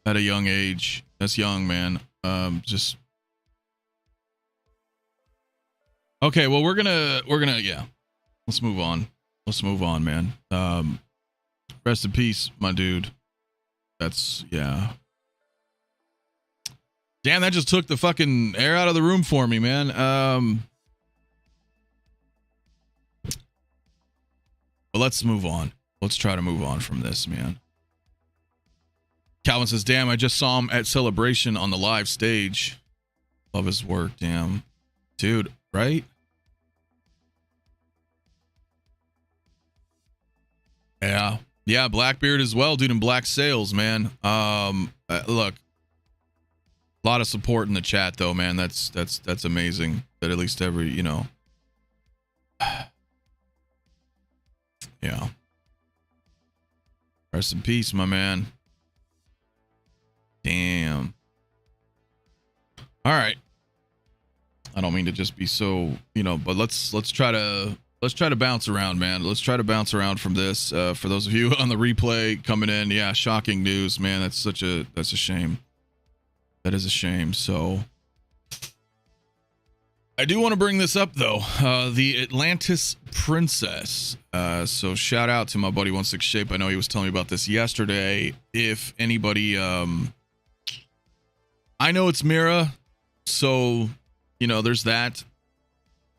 at a young age? That's young, man. Just okay. Well, we're gonna yeah. Let's move on. Let's move on, man. Rest in peace, my dude. That's yeah. Damn, that just took the fucking air out of the room for me, man. But let's move on. Let's try to move on from this, man. Calvin says, damn, I just saw him at Celebration on the live stage. Love his work, damn. Dude, right? Yeah. Yeah, Blackbeard as well, dude, in Black Sails, man. Look. A lot of support in the chat though, man. That's amazing that at least every, you know. Yeah. Rest in peace, my man. Damn. All right. I don't mean to just be so, you know, but let's try to bounce around, man. Let's try to bounce around from this. For those of you on the replay coming in, yeah, shocking news, man. That's a shame. That is a shame. So I do want to bring this up though. The Atlantis Princess. So shout out to my buddy 1/6Shape. I know he was telling me about this yesterday. If anybody, I know it's Mira, so you know there's that.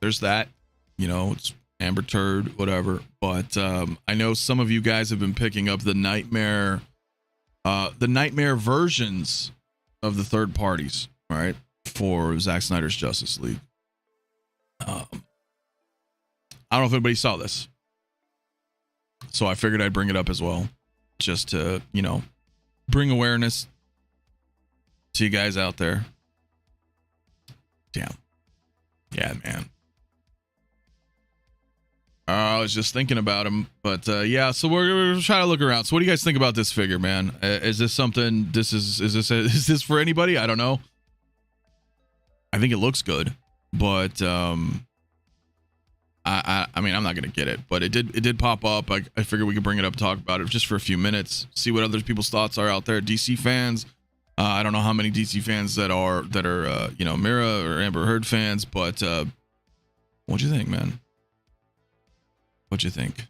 You know, it's Amber Turd, whatever. But I know some of you guys have been picking up the nightmare versions of the third parties, all right, for Zack Snyder's Justice League. I don't know if anybody saw this, so I figured I'd bring it up as well, just to, you know, bring awareness to you guys out there. Damn. Yeah, man. I was just thinking about him, but yeah. So we're trying to look around. So what do you guys think about this figure, man? Is this something? Is this for anybody? I don't know. I think it looks good, but I mean, I'm not gonna get it, but it did pop up. I figured we could bring it up, talk about it just for a few minutes, see what other people's thoughts are out there. DC fans. I don't know how many DC fans that are you know, Mira or Amber Heard fans, but what'd you think, man? What'd you think?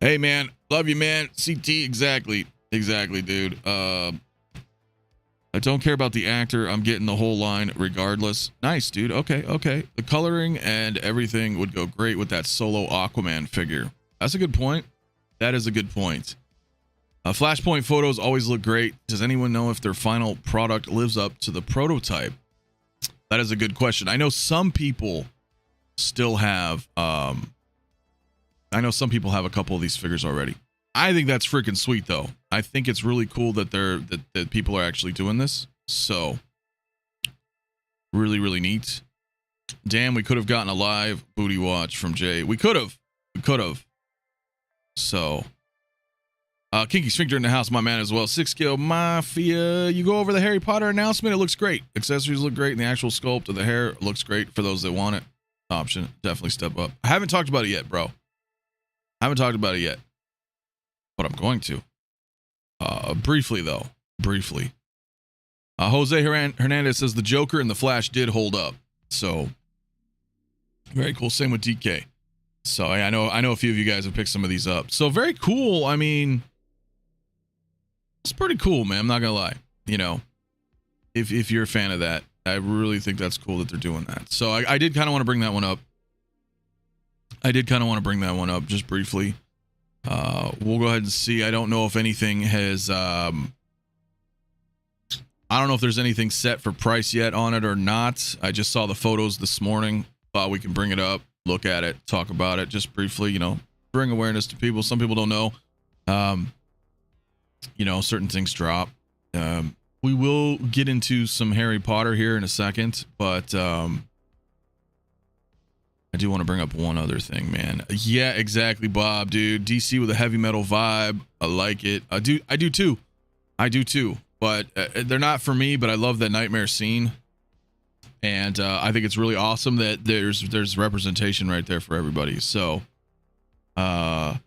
Hey, man. Love you, man. CT, exactly. Exactly, dude. I don't care about the actor. I'm getting the whole line regardless. Nice, dude. Okay, okay. The coloring and everything would go great with that solo Aquaman figure. That's a good point. That is a good point. Flashpoint photos always look great. Does anyone know if their final product lives up to the prototype? That is a good question. I know some people still have a couple of these figures already. I think that's freaking sweet though. I think it's really cool that that people are actually doing this. So really, really neat. Damn, we could have gotten a live booty watch from Jay. We could have. So Kinky Sphincter in the house, my man as well. 6 Skill Mafia. You go over the Harry Potter announcement. It looks great. Accessories look great, and the actual sculpt of the hair looks great for those that want it. Option. Definitely step up. I haven't talked about it yet, bro. But I'm going to. Briefly, though. Jose Hernandez says the Joker and the Flash did hold up. So, very cool. Same with DK. So, I know a few of you guys have picked some of these up. So, very cool. I mean, it's pretty cool, man. I'm not going to lie. You know, if you're a fan of that, I really think that's cool that they're doing that. So, I did kind of want to bring that one up. Just briefly. We'll go ahead and see. I don't know if anything has I don't know if there's anything set for price yet on it or not. I just saw the photos this morning. Thought we can bring it up, look at it, talk about it just briefly, you know, bring awareness to people. Some people don't know. You know, certain things drop. We will get into some Harry Potter here in a second, but I do want to bring up one other thing, man. Yeah, exactly, Bob, dude. DC with a heavy metal vibe. I like it. I do too. But they're not for me, but I love that nightmare scene. And I think it's really awesome that there's representation right there for everybody. So 77%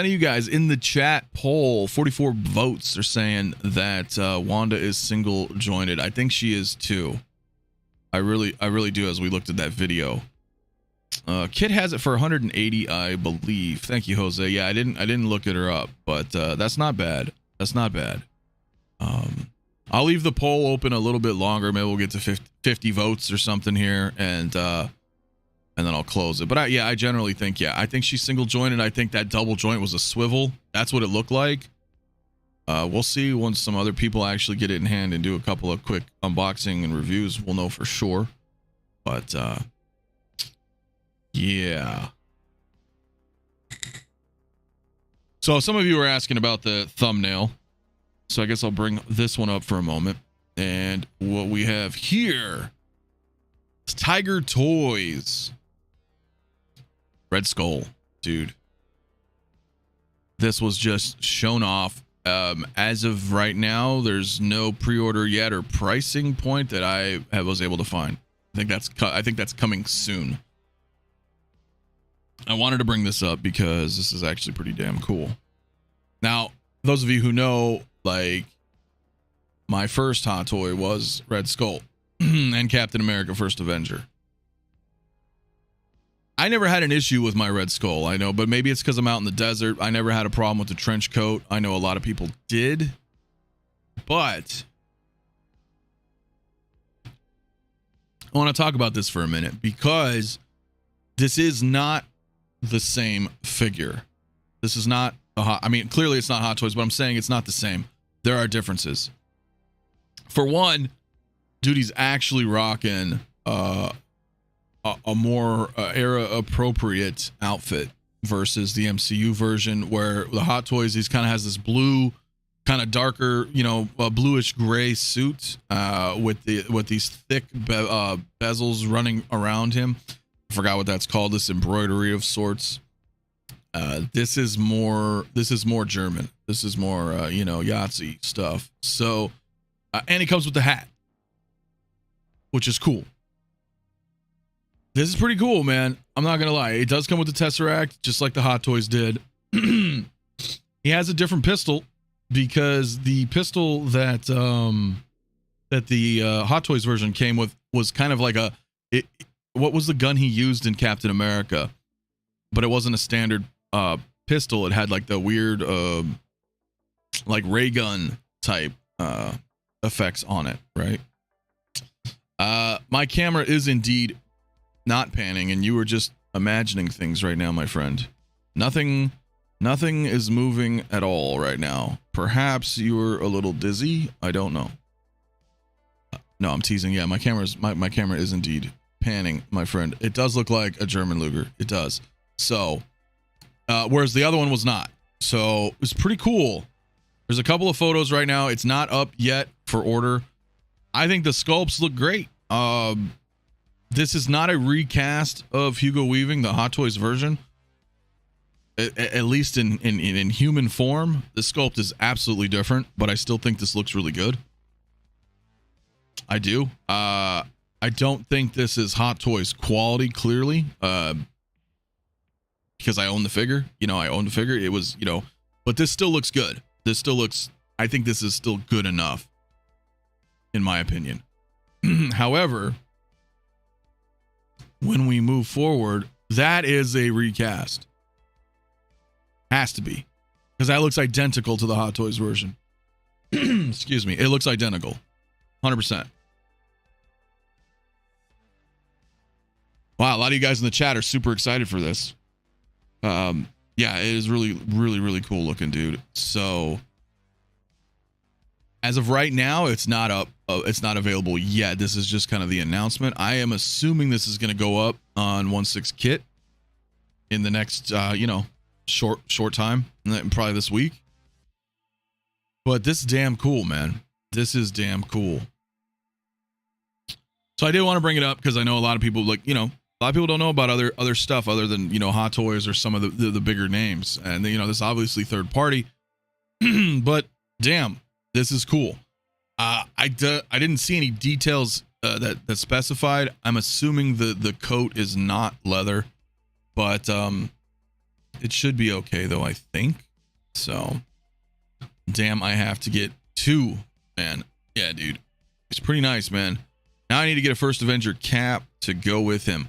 of you guys in the chat poll, 44 votes, are saying that Wanda is single jointed. I think she is too. I really do, as we looked at that video. Kit has it for 180, I believe. Thank you, Jose. Yeah, I didn't look at her up, but that's not bad. I'll leave the poll open a little bit longer. Maybe we'll get to 50 votes or something here, and then I'll close it. But I generally think, I think she's single jointed. I think that double joint was a swivel. That's what it looked like. We'll see once some other people actually get it in hand and do a couple of quick unboxing and reviews. We'll know for sure. But yeah. So some of you were asking about the thumbnail. So I guess I'll bring this one up for a moment. And what we have here is Tiger Toys. Red Skull, dude. This was just shown off. As of right now, there's no pre-order yet or pricing point that I was able to find. I think that's coming soon. I wanted to bring this up because this is actually pretty damn cool. Now, those of you who know, like, my first hot toy was Red Skull and Captain America: First Avenger. I never had an issue with my Red Skull, I know, but maybe it's because I'm out in the desert. I never had a problem with the trench coat. I know a lot of people did, but I want to talk about this for a minute because this is not the same figure. This is not I mean, clearly it's not Hot Toys, but I'm saying it's not the same. There are differences. For one, Duty's actually rocking a more era appropriate outfit versus the MCU version, where the Hot Toys, he's kind of has this blue, kind of darker, you know, bluish gray suit with these thick bezels running around him. I forgot what that's called, this embroidery of sorts. This is more German. This is more you know, Yahtzee stuff. So and it comes with the hat, which is cool. This is pretty cool, man. I'm not gonna lie. It does come with the Tesseract, just like the Hot Toys did. He has a different pistol because the pistol that the Hot Toys version came with was kind of like what was the gun he used in Captain America? But it wasn't a standard pistol, it had like the weird like ray gun type effects on it, right? My camera is indeed not panning, and you were just imagining things right now, my friend. Nothing is moving at all right now. Perhaps you're a little dizzy. I don't know. No, I'm teasing. Yeah, my camera is indeed panning, my friend. It does look like a German Luger. It does. So, whereas the other one was not. So it's pretty cool. There's a couple of photos right now. It's not up yet for order. I think the sculpts look great. This is not a recast of Hugo Weaving, the Hot Toys version. At least in human form, the sculpt is absolutely different, but I still think this looks really good. I do. I don't think this is Hot Toys quality, clearly, because I own the figure. You know, I own the figure. It was, you know, but this still looks good. This still looks, I think this is still good enough, in my opinion. However, when we move forward, that is a recast. Has to be, because that looks identical to the Hot Toys version. Excuse me. It looks identical. 100%. Wow, a lot of you guys in the chat are super excited for this. Yeah, it is really, really, really cool looking, dude. So, as of right now, it's not up. It's not available yet. This is just kind of the announcement. I am assuming this is going to go up on 1/6 kit in the next, you know, short time, probably this week. But this is damn cool, man. This is damn cool. So I did want to bring it up because I know a lot of people, like, you know, a lot of people don't know about other stuff other than, you know, Hot Toys or some of the bigger names. And, you know, this is obviously third party. But damn, this is cool. I didn't see any details that specified. I'm assuming the coat is not leather, but it should be okay though, I think. So damn, I have to get two, man. Yeah, dude, it's pretty nice, man. Now I need to get a First Avenger cap to go with him.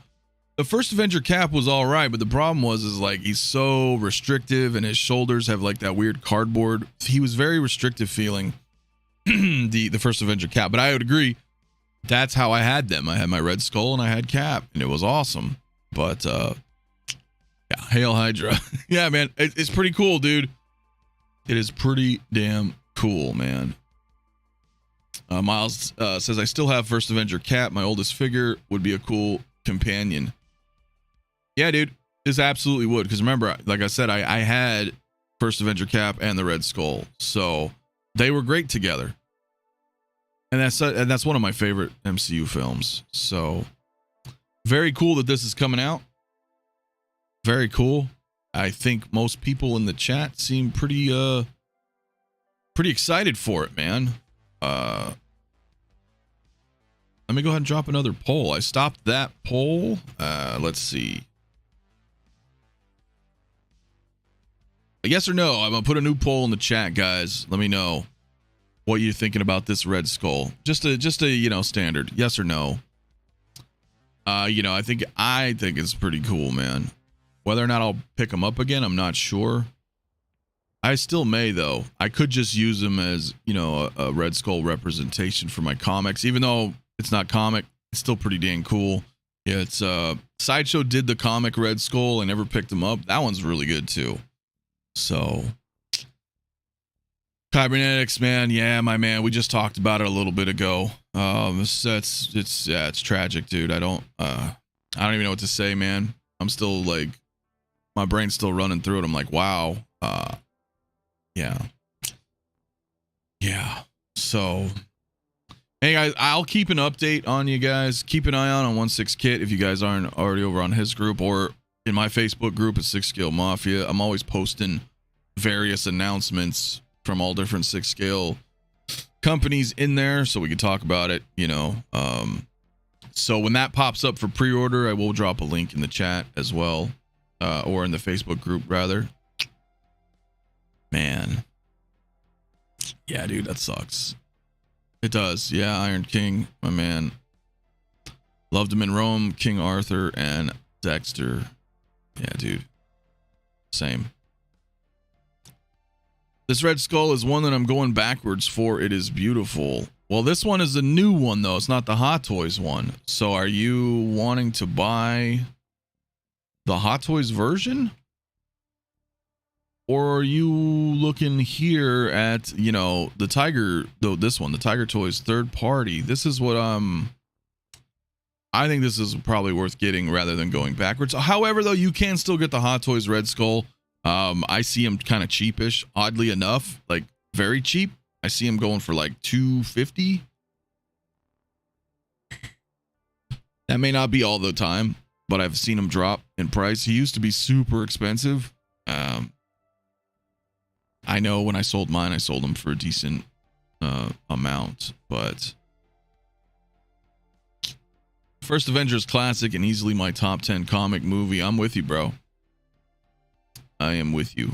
The First Avenger cap was all right, but the problem is like he's so restrictive and his shoulders have like that weird cardboard. He was very restrictive feeling the First Avenger cap, but I would agree. That's how I had them. I had my Red Skull and I had cap, and it was awesome. But yeah, Hail Hydra. Yeah, man, it's pretty cool, dude. It is pretty damn cool, man. Miles says, I still have First Avenger cap. My oldest figure would be a cool companion. Yeah, dude, this absolutely would. Because remember, like I said, I had First Avenger cap and the Red Skull, so they were great together. And that's one of my favorite MCU films. So very cool that this is coming out. Very cool. I think most people in the chat seem pretty excited for it, man. Let me go ahead and drop another poll. I stopped that poll. Let's see. Yes or no? I'm gonna put a new poll in the chat, guys. Let me know what you're thinking about this Red Skull. Just a you know, standard yes or no. You know, I think it's pretty cool, man. Whether or not I'll pick them up again, I'm not sure. I still may, though. I could just use them as, you know, a Red Skull representation for my comics. Even though it's not comic, it's still pretty dang cool. Yeah, it's Sideshow did the comic Red Skull. I never picked them up. That one's really good too. So Cybernetics, man, yeah, my man. We just talked about it a little bit ago. It's tragic, dude. I don't even know what to say, man. I'm still like, my brain's still running through it. I'm like, wow. Yeah. So, hey guys, I'll keep an update on you guys. Keep an eye on 1/6 Kit if you guys aren't already over on his group or in my Facebook group at 6 Scale Mafia. I'm always posting various announcements from all different 6 Scale companies in there, so we can talk about it, you know. So when that pops up for pre-order, I will drop a link in the chat as well, or in the Facebook group rather. Man, yeah, dude, that sucks. It does. Yeah, Iron King, my man. Loved him in Rome, King Arthur, and Dexter. Yeah, dude. Same. This Red Skull is one that I'm going backwards for. It is beautiful. Well, this one is a new one, though. It's not the Hot Toys one. So are you wanting to buy the Hot Toys version? Or are you looking here at, you know, the Tiger, though this one, the Tiger Toys third party? This is what I think this is probably worth getting rather than going backwards. However, though, you can still get the Hot Toys Red Skull. I see him kind of cheapish, oddly enough, like very cheap. I see him going for like $250. That may not be all the time, but I've seen him drop in price. He used to be super expensive. I know when I sold mine, I sold them for a decent amount, but First Avengers classic and easily my top 10 comic movie. I'm with you, bro. I am with you.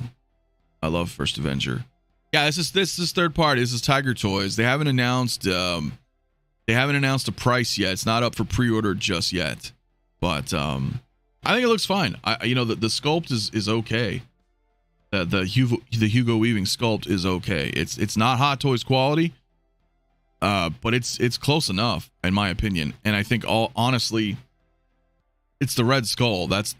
I love First Avenger. Yeah, this is third party. This is Tiger Toys. They haven't announced a price yet. It's not up for pre-order just yet. But I think it looks fine. You know, the sculpt is okay. The Hugo Weaving sculpt is okay. It's not Hot Toys quality, but it's close enough in my opinion. And I think honestly, it's the Red Skull. That's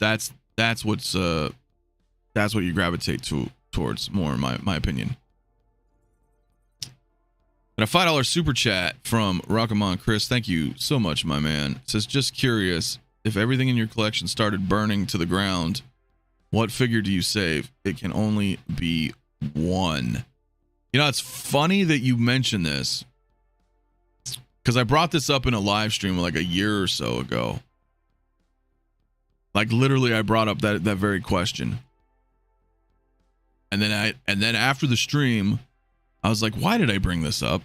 what you gravitate towards more in my opinion. And a $5 super chat from Rockamon Chris. Thank you so much, my man. It says, just curious, if everything in your collection started burning to the ground, what figure do you save? It can only be one. You know, it's funny that you mention this, because I brought this up in a live stream like a year or so ago. Like literally, I brought up that very question. And then after the stream, I was like, why did I bring this up?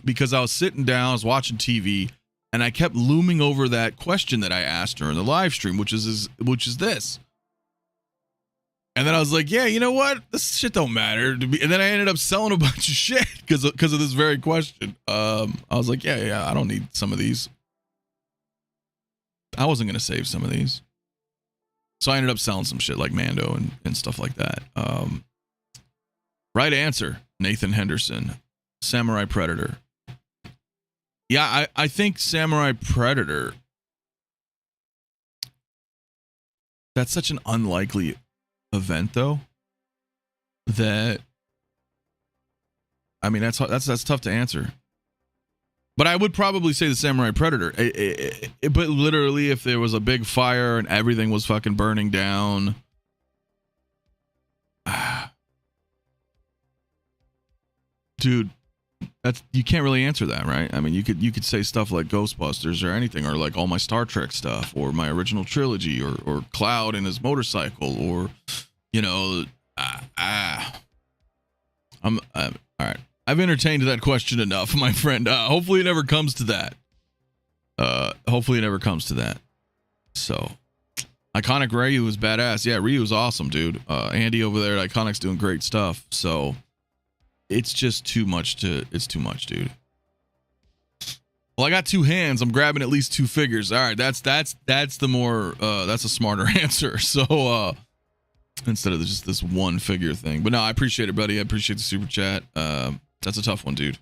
Because I was sitting down, I was watching TV, and I kept looming over that question that I asked her in the live stream, which is this. And then I was like, yeah, you know what? This shit don't matter to me. And then I ended up selling a bunch of shit because of this very question. I was like, yeah, I don't need some of these. I wasn't going to save some of these. So I ended up selling some shit like Mando and stuff like that. Right answer, Nathan Henderson. Samurai Predator. Yeah, I think Samurai Predator. That's such an unlikely event, though. That, I mean, that's tough to answer. But I would probably say the Samurai Predator. But literally, if there was a big fire and everything was fucking burning down. Dude, you can't really answer that, right? I mean, you could say stuff like Ghostbusters or anything, or like all my Star Trek stuff, or my original trilogy, or Cloud and his motorcycle, or, you know, all right. I've entertained that question enough, my friend. Hopefully it never comes to that. So, Iconic Ryu was badass. Yeah, Ryu was awesome, dude. Andy over there at Iconic's doing great stuff. So, it's just too much, dude. Well, I got two hands. I'm grabbing at least two figures. All right, that's the more that's a smarter answer. So instead of just this one figure thing. But no, I appreciate it, buddy. I appreciate the super chat. That's a tough one, dude.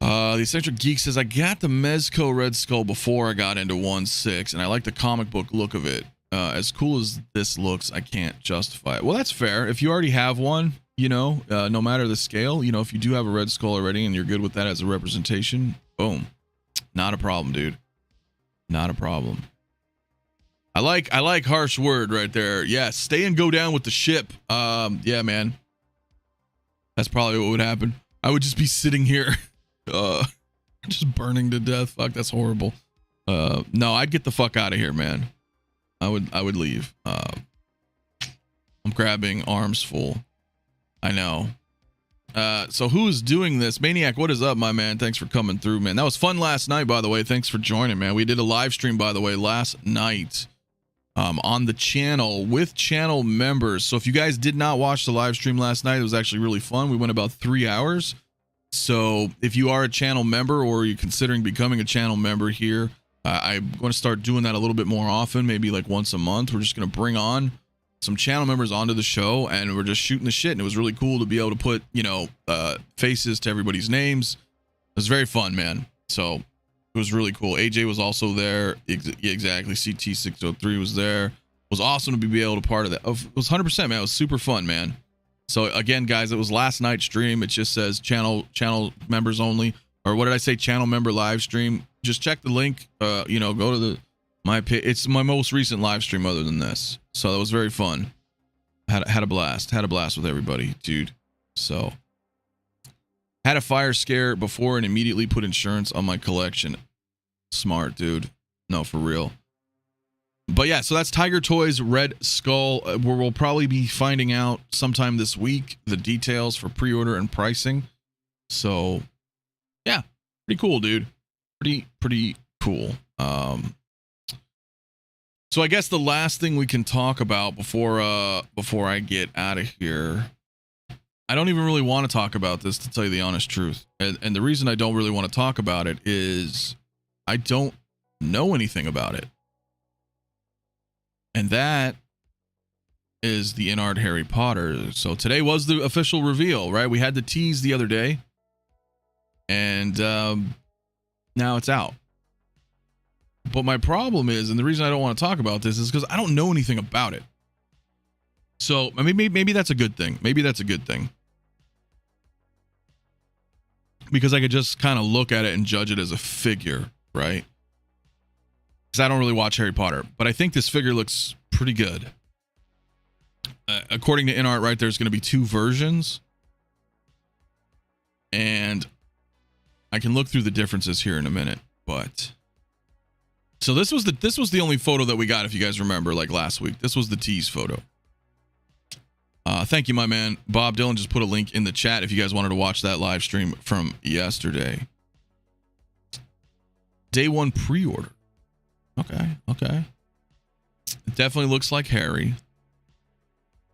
The Eccentric Geek says, I got the Mezco Red Skull before I got into 1/6, and I like the comic book look of it. As cool as this looks, I can't justify it. Well, that's fair. If you already have one, you know, no matter the scale, you know, if you do have a Red Skull already and you're good with that as a representation, boom. Not a problem, dude. Not a problem. I like harsh word right there. Yeah, stay and go down with the ship. Yeah, man. That's probably what would happen. I would just be sitting here just burning to death. Fuck, that's horrible. No, I'd get the fuck out of here, man. I would leave. I'm grabbing arms full. I know. So who is doing this? Maniac, what is up, my man? Thanks for coming through, man. That was fun last night, by the way. Thanks for joining, man. We did a live stream, by the way, last night on the channel with channel members. So if you guys did not watch the live stream last night, it was actually really fun. We went about 3 hours. So if you are a channel member or you're considering becoming a channel member here, I'm going to start doing that a little bit more often, maybe like once a month. We're just going to bring on some channel members onto the show, and we're just shooting the shit, and it was really cool to be able to put, you know, faces to everybody's names. It was very fun, man. So it was really cool. AJ was also there. Exactly. CT603 was there. It was awesome to be able to part of that. It was 100%, man. It was super fun, man. So again, guys, it was last night's stream. It just says channel members only, or what did I say? Channel member live stream. Just check the link. You know, go to it's my most recent live stream other than this. So that was very fun. Had a blast. Had a blast with everybody, dude. So had a fire scare before and immediately put insurance on my collection. Smart, dude. No, for real. But yeah, so that's Tiger Toys Red Skull, where we'll probably be finding out sometime this week the details for pre-order and pricing. So yeah, pretty cool, dude. Pretty cool. So I guess the last thing we can talk about before I get out of here, I don't even really want to talk about this, to tell you the honest truth. And the reason I don't really want to talk about it is I don't know anything about it. And that is the INART Harry Potter. So today was the official reveal, right? We had the tease the other day, and now it's out. But my problem is, and the reason I don't want to talk about this is because I don't know anything about it. So maybe that's a good thing. Maybe that's a good thing. Because I could just kind of look at it and judge it as a figure, right? Because I don't really watch Harry Potter, but I think this figure looks pretty good. According to INART, right, there's going to be 2 versions. And I can look through the differences here in a minute, but so this was the only photo that we got, if you guys remember, like last week. This was the tease photo. Thank you, my man. Bob Dylan just put a link in the chat if you guys wanted to watch that live stream from yesterday. Day 1 pre-order. Okay. It definitely looks like Harry.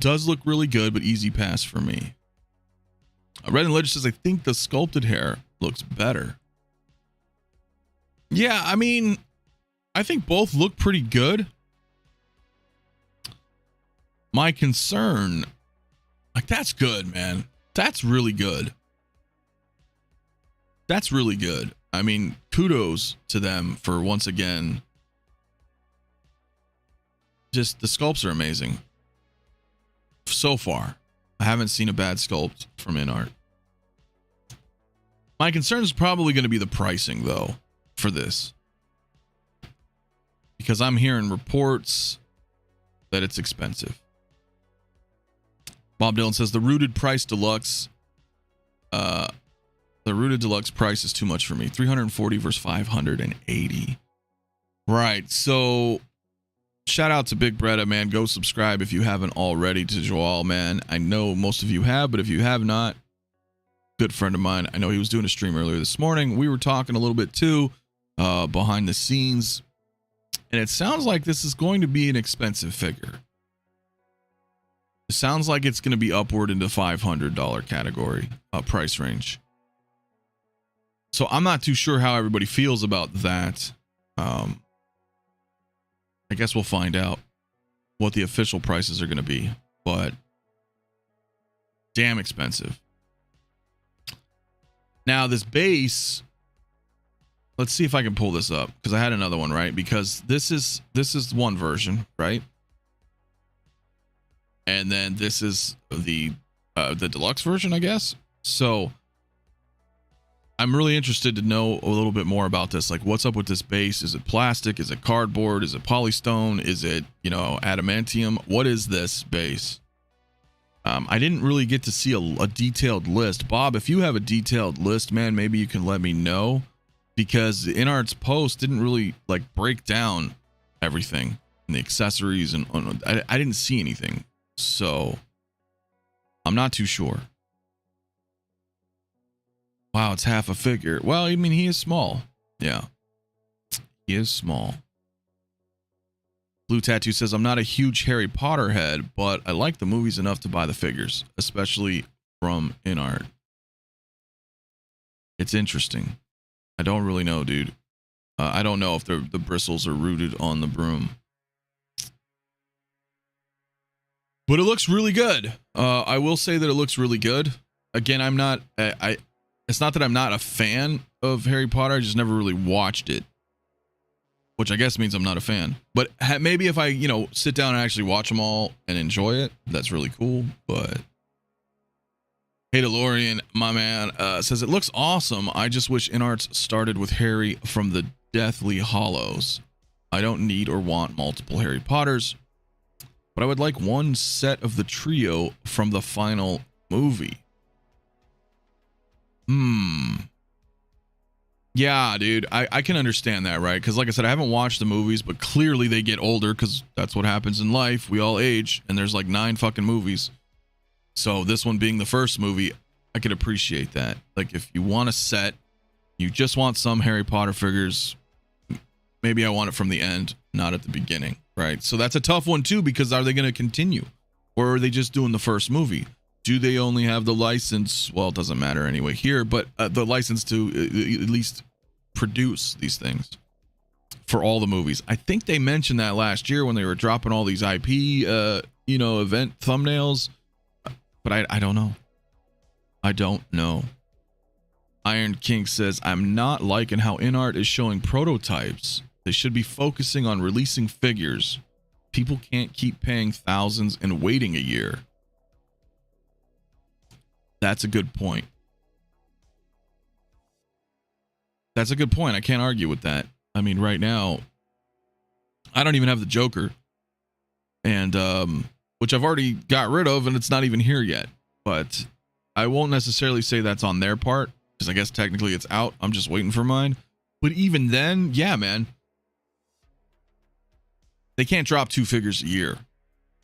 Does look really good, but easy pass for me. Red and Ledger says, I think the sculpted hair looks better. Yeah, I mean, I think both look pretty good. My concern, like, that's good, man. That's really good. That's really good. I mean, kudos to them for once again. Just the sculpts are amazing. So far, I haven't seen a bad sculpt from INART. My concern is probably going to be the pricing, though, for this. Because I'm hearing reports that it's expensive. Bob Dylan says the Rooted Price Deluxe. The Rooted Deluxe price is too much for me. 340 versus 580. Right. So shout out to Big Bretta, man. Go subscribe if you haven't already to Joel, man. I know most of you have, but if you have not, good friend of mine. I know he was doing a stream earlier this morning. We were talking a little bit too, behind the scenes. And it sounds like this is going to be an expensive figure. It sounds like it's going to be upward into $500 category price range. So I'm not too sure how everybody feels about that. I guess we'll find out what the official prices are going to be, but damn expensive. Now this base, let's see if I can pull this up, because I had another one, right? Because this is one version, right? And then this is the deluxe version, I guess. So I'm really interested to know a little bit more about this. Like, what's up with this base? Is it plastic? Is it cardboard? Is it polystone? Is it, you know, adamantium? What is this base? I didn't really get to see a detailed list. Bob, if you have a detailed list, man, maybe you can let me know, because INART's post didn't really like break down everything and the accessories, and I didn't see anything. So I'm not too sure. Wow, it's half a figure. Well, I mean, he is small. Yeah, he is small. Blue Tattoo says, I'm not a huge Harry Potter head, but I like the movies enough to buy the figures, especially from INART. It's interesting. I don't really know, dude. I don't know if the bristles are rooted on the broom. But it looks really good. I will say that it looks really good. Again, I'm not. It's not that I'm not a fan of Harry Potter. I just never really watched it, which I guess means I'm not a fan. But maybe if I, you know, sit down and actually watch them all and enjoy it, that's really cool. But hey, DeLorean, my man, says it looks awesome. I just wish INARTS started with Harry from the Deathly Hallows. I don't need or want multiple Harry Potters, but I would like one set of the trio from the final movie. Yeah, dude, I can understand that, right? Because like I said, I haven't watched the movies, but clearly they get older because that's what happens in life. We all age, and there's like 9 fucking movies. So this one being the first movie, I could appreciate that. Like if you want a set, you just want some Harry Potter figures, maybe I want it from the end, not at the beginning, right? So that's a tough one too, because are they going to continue? Or are they just doing the first movie? Do they only have the license? Well, it doesn't matter anyway here, but the license to at least produce these things for all the movies. I think they mentioned that last year when they were dropping all these IP, you know, event thumbnails. But I don't know. I don't know. Iron King says, I'm not liking how InArt is showing prototypes. They should be focusing on releasing figures. People can't keep paying thousands and waiting a year. That's a good point. That's a good point. I can't argue with that. I mean, right now, I don't even have the Joker. And, which I've already got rid of, and it's not even here yet. But I won't necessarily say that's on their part, because I guess technically it's out. I'm just waiting for mine. But even then, yeah, man. They can't drop 2 figures a year.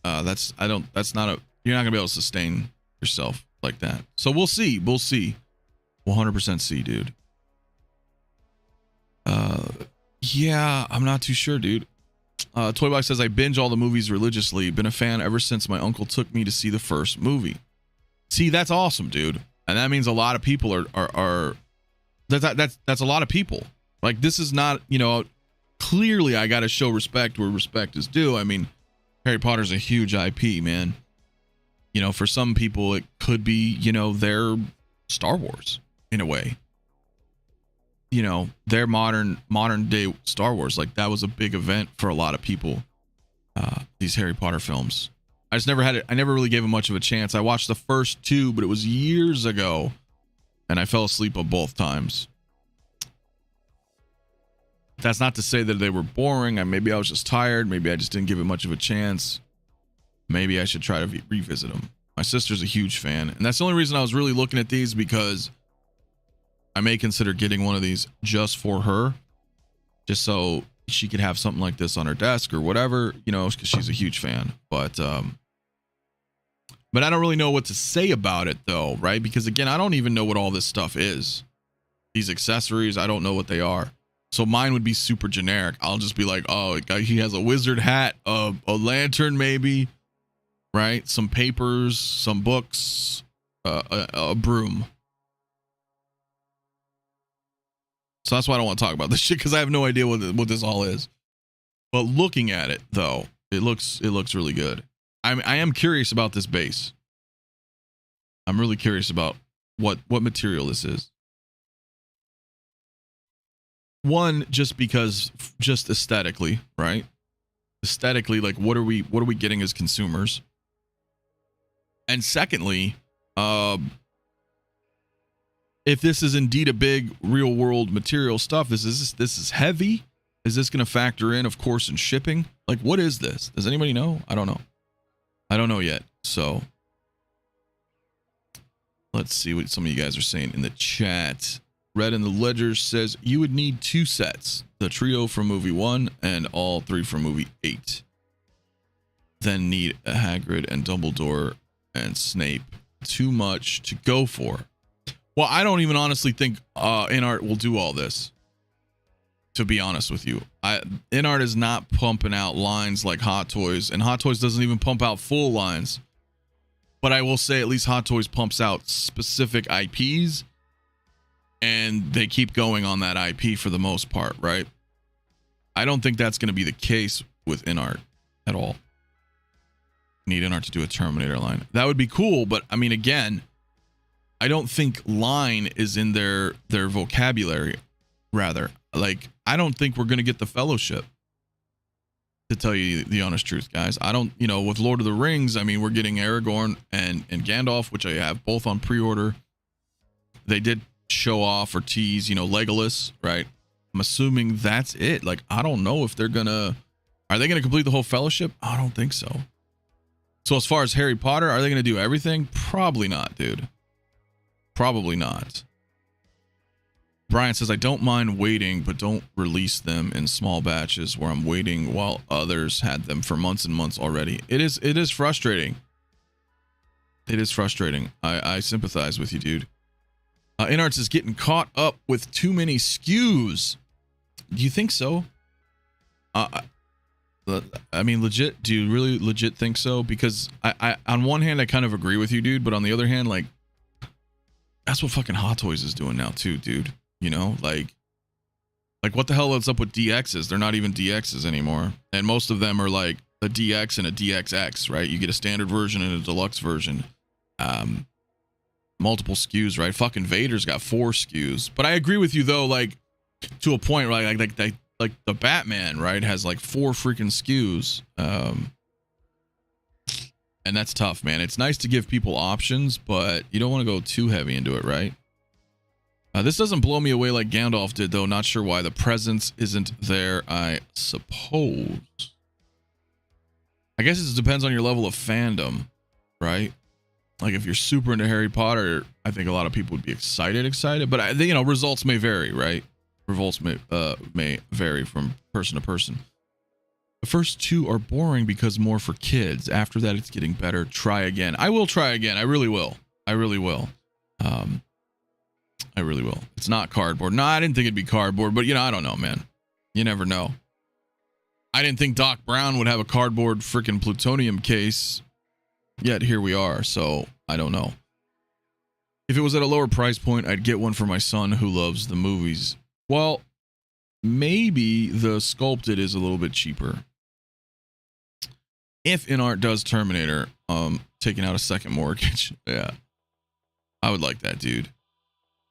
You're not gonna be able to sustain yourself like that. So we'll see. We'll see. We'll 100% see, dude. Yeah, I'm not too sure, dude. Toybox says, I binge all the movies religiously. Been a fan ever since my uncle took me to see the first movie. See, that's awesome, dude. And that means a lot of people are that's a lot of people. Like, this is not, you know, clearly I got to show respect where respect is due. I mean, Harry Potter's a huge IP, man. You know, for some people it could be, you know, their Star Wars in a way. You know, their modern day Star Wars. Like, that was a big event for a lot of people. These Harry Potter films. I never really gave them much of a chance. I watched the first 2, but it was years ago, and I fell asleep on both times. That's not to say that they were boring. Maybe I was just tired. Maybe I just didn't give it much of a chance. Maybe I should try to revisit them. My sister's a huge fan, and that's the only reason I was really looking at these, because I may consider getting one of these just for her, just so she could have something like this on her desk or whatever, you know, because she's a huge fan. But I don't really know what to say about it though, right? Because again, I don't even know what all this stuff is. These accessories, I don't know what they are. So mine would be super generic. I'll just be like, oh, he has a wizard hat, a lantern maybe, right? Some papers, some books, a broom. So that's why I don't want to talk about this shit, because I have no idea what this all is. But looking at it though, it looks really good. I am curious about this base. I'm really curious about what material this is. One, just because, just aesthetically, right? Aesthetically, like what are we getting as consumers? And secondly, if this is indeed a big real world material stuff, this is heavy. Is this going to factor in, of course, in shipping? Like, what is this? Does anybody know? I don't know. I don't know yet. So let's see what some of you guys are saying in the chat. Red in the Ledger says you would need 2 sets, the trio from movie 1 and all 3 from movie 8. Then need a Hagrid and Dumbledore and Snape. Too much to go for. Well, I don't even honestly think InArt will do all this, to be honest with you. InArt is not pumping out lines like Hot Toys, and Hot Toys doesn't even pump out full lines. But I will say at least Hot Toys pumps out specific IPs, and they keep going on that IP for the most part, right? I don't think that's going to be the case with InArt at all. need INART to do a Terminator line. That would be cool, but I mean, again, I don't think line is in their vocabulary. Rather, like, I don't think we're gonna get the Fellowship. To tell you the honest truth, guys, I don't. You know, with Lord of the Rings, I mean, we're getting Aragorn and Gandalf, which I have both on pre-order. They did show off or tease, you know, Legolas, right? I'm assuming that's it. Like, I don't know if they're gonna. Are they gonna complete the whole Fellowship? I don't think so. So as far as Harry Potter, are they gonna do everything? Probably not, dude. Probably not. Brian says, I don't mind waiting, but don't release them in small batches where I'm waiting while others had them for months and months already. It is frustrating. It is frustrating. I sympathize with you, dude. INARTS is getting caught up with too many SKUs. Do you think so? I mean, legit, do you really legit think so? Because I on one hand, I kind of agree with you, dude, but on the other hand, like, that's what fucking Hot Toys is doing now too, dude. You know, like what the hell is up with DXs? They're not even DXs anymore. And most of them are like a DX and a DXX, right? You get a standard version and a deluxe version. Multiple SKUs, right? Fucking Vader's got 4 SKUs. But I agree with you though, like, to a point, right? Like the Batman, right, has like 4 freaking SKUs. And that's tough, man. It's nice to give people options, but you don't want to go too heavy into it, right? This doesn't blow me away like Gandalf did, though. Not sure why. The presence isn't there, I suppose. I guess it depends on your level of fandom, right? Like, if you're super into Harry Potter, I think a lot of people would be excited. But, you know, results may vary, right? Results may vary from person to person. The first 2 are boring because more for kids. After that, it's getting better. Try again. I will try again. I really will. I really will. I really will. It's not cardboard. No, I didn't think it'd be cardboard, but, you know, I don't know, man. You never know. I didn't think Doc Brown would have a cardboard freaking plutonium case, yet here we are, so I don't know. If it was at a lower price point, I'd get one for my son who loves the movies. Well, maybe the sculpted is a little bit cheaper. If INART does Terminator, taking out a second mortgage, yeah. I would like that, dude.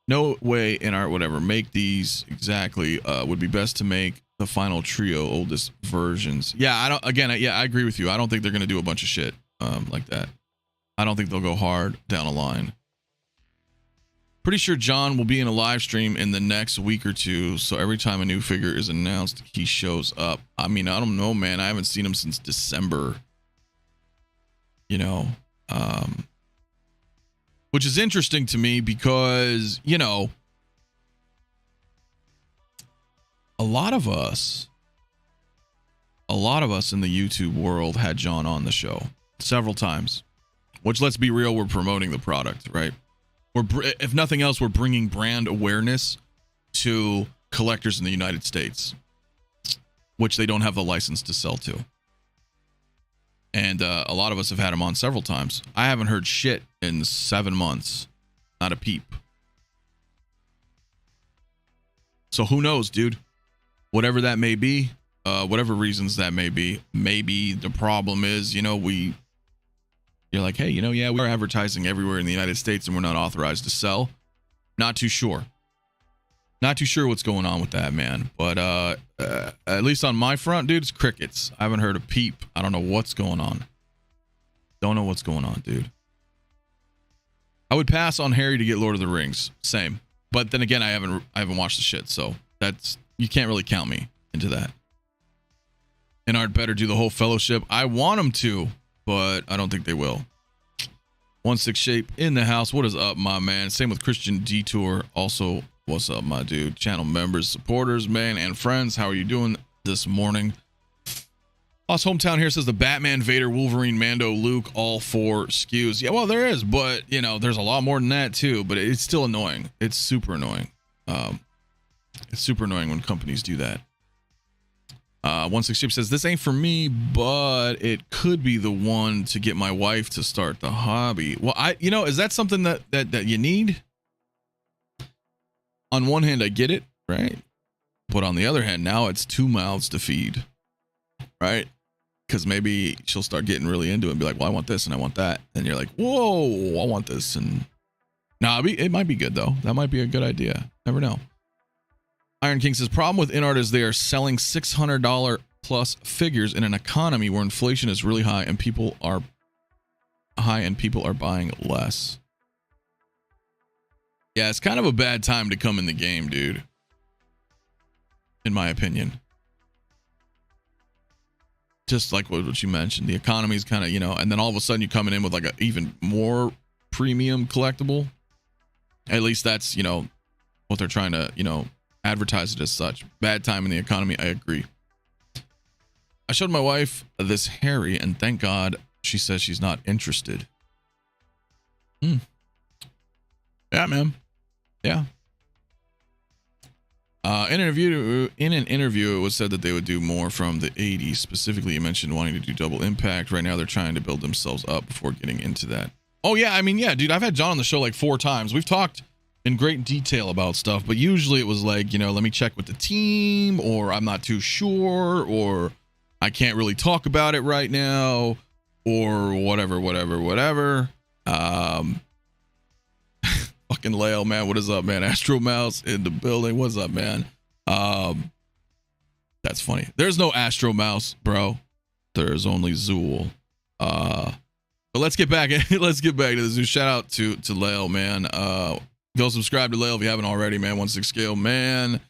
No way INART would ever make these exactly. Would be best to make the final trio oldest versions. Yeah, I agree with you. I don't think they're gonna do a bunch of shit like that. I don't think they'll go hard down a line. Pretty sure John will be in a live stream in the next week or 2, so every time a new figure is announced, he shows up. I mean, I don't know, man. I haven't seen him since December. You know, which is interesting to me because, you know, a lot of us in the YouTube world had John on the show several times, which, let's be real, we're promoting the product, right? If nothing else, we're bringing brand awareness to collectors in the United States, which they don't have the license to sell to. And a lot of us have had him on several times. I haven't heard shit in 7 months. Not a peep. So who knows, dude? Whatever that may be, whatever reasons that may be, maybe the problem is, you know, you're like, hey, you know, yeah, we're advertising everywhere in the United States and we're not authorized to sell. Not too sure. Not too sure what's going on with that, man. But at least on my front, dude, it's crickets. I haven't heard a peep. I don't know what's going on. Don't know what's going on, dude. I would pass on Harry to get Lord of the Rings. Same. But then again, I haven't watched the shit, so that's, you can't really count me into that. INART better do the whole Fellowship. I want them to, but I don't think they will. 1/6 shape in the house. What is up, my man? Same with Christian Detour. Also, what's up, my dude? Channel members, supporters, man, and friends. How are you doing this morning? Lost Hometown here says the Batman, Vader, Wolverine, Mando, Luke, all 4 SKUs. Yeah, well, there is, but, you know, there's a lot more than that, too. But it's still annoying. It's super annoying. It's super annoying when companies do that. 1/6 shape says, this ain't for me, but it could be the one to get my wife to start the hobby. Well, you know, is that something that you need? On one hand, I get it, right? But on the other hand, now it's 2 mouths to feed, right? because maybe she'll start getting really into it and be like, well, I want this and I want that. And you're like, whoa, I want this. And no, it might be good though. That might be a good idea. Never know. Iron King says, problem with INART is they are selling $600 plus figures in an economy where inflation is really high and people are buying less. Yeah, it's kind of a bad time to come in the game, dude. In my opinion. Just like what you mentioned, the economy is kind of, you know, and then all of a sudden you're coming in with like a even more premium collectible. At least that's, you know, what they're trying to, you know, advertise it as such. Bad time in the economy. I agree. I showed my wife this Harry and thank God she says she's not interested. Yeah, man. Yeah. In an interview, it was said that they would do more from the 80s. Specifically, you mentioned wanting to do double impact. Right now, they're trying to build themselves up before getting into that. Oh, yeah. I mean, yeah, dude, I've had John on the show like 4 times. We've talked in great detail about stuff, but usually it was like, you know, let me check with the team, or I'm not too sure, or I can't really talk about it right now, or whatever. Fucking Lale, man. What is up, man? Astro Mouse in the building. What's up, man? That's funny. There's no Astro Mouse, bro. There's only Zool. But let's get back. Let's get back to the Zoo. Shout out to Lale, man. Go subscribe to Lale if you haven't already, man. 1/6 scale, man.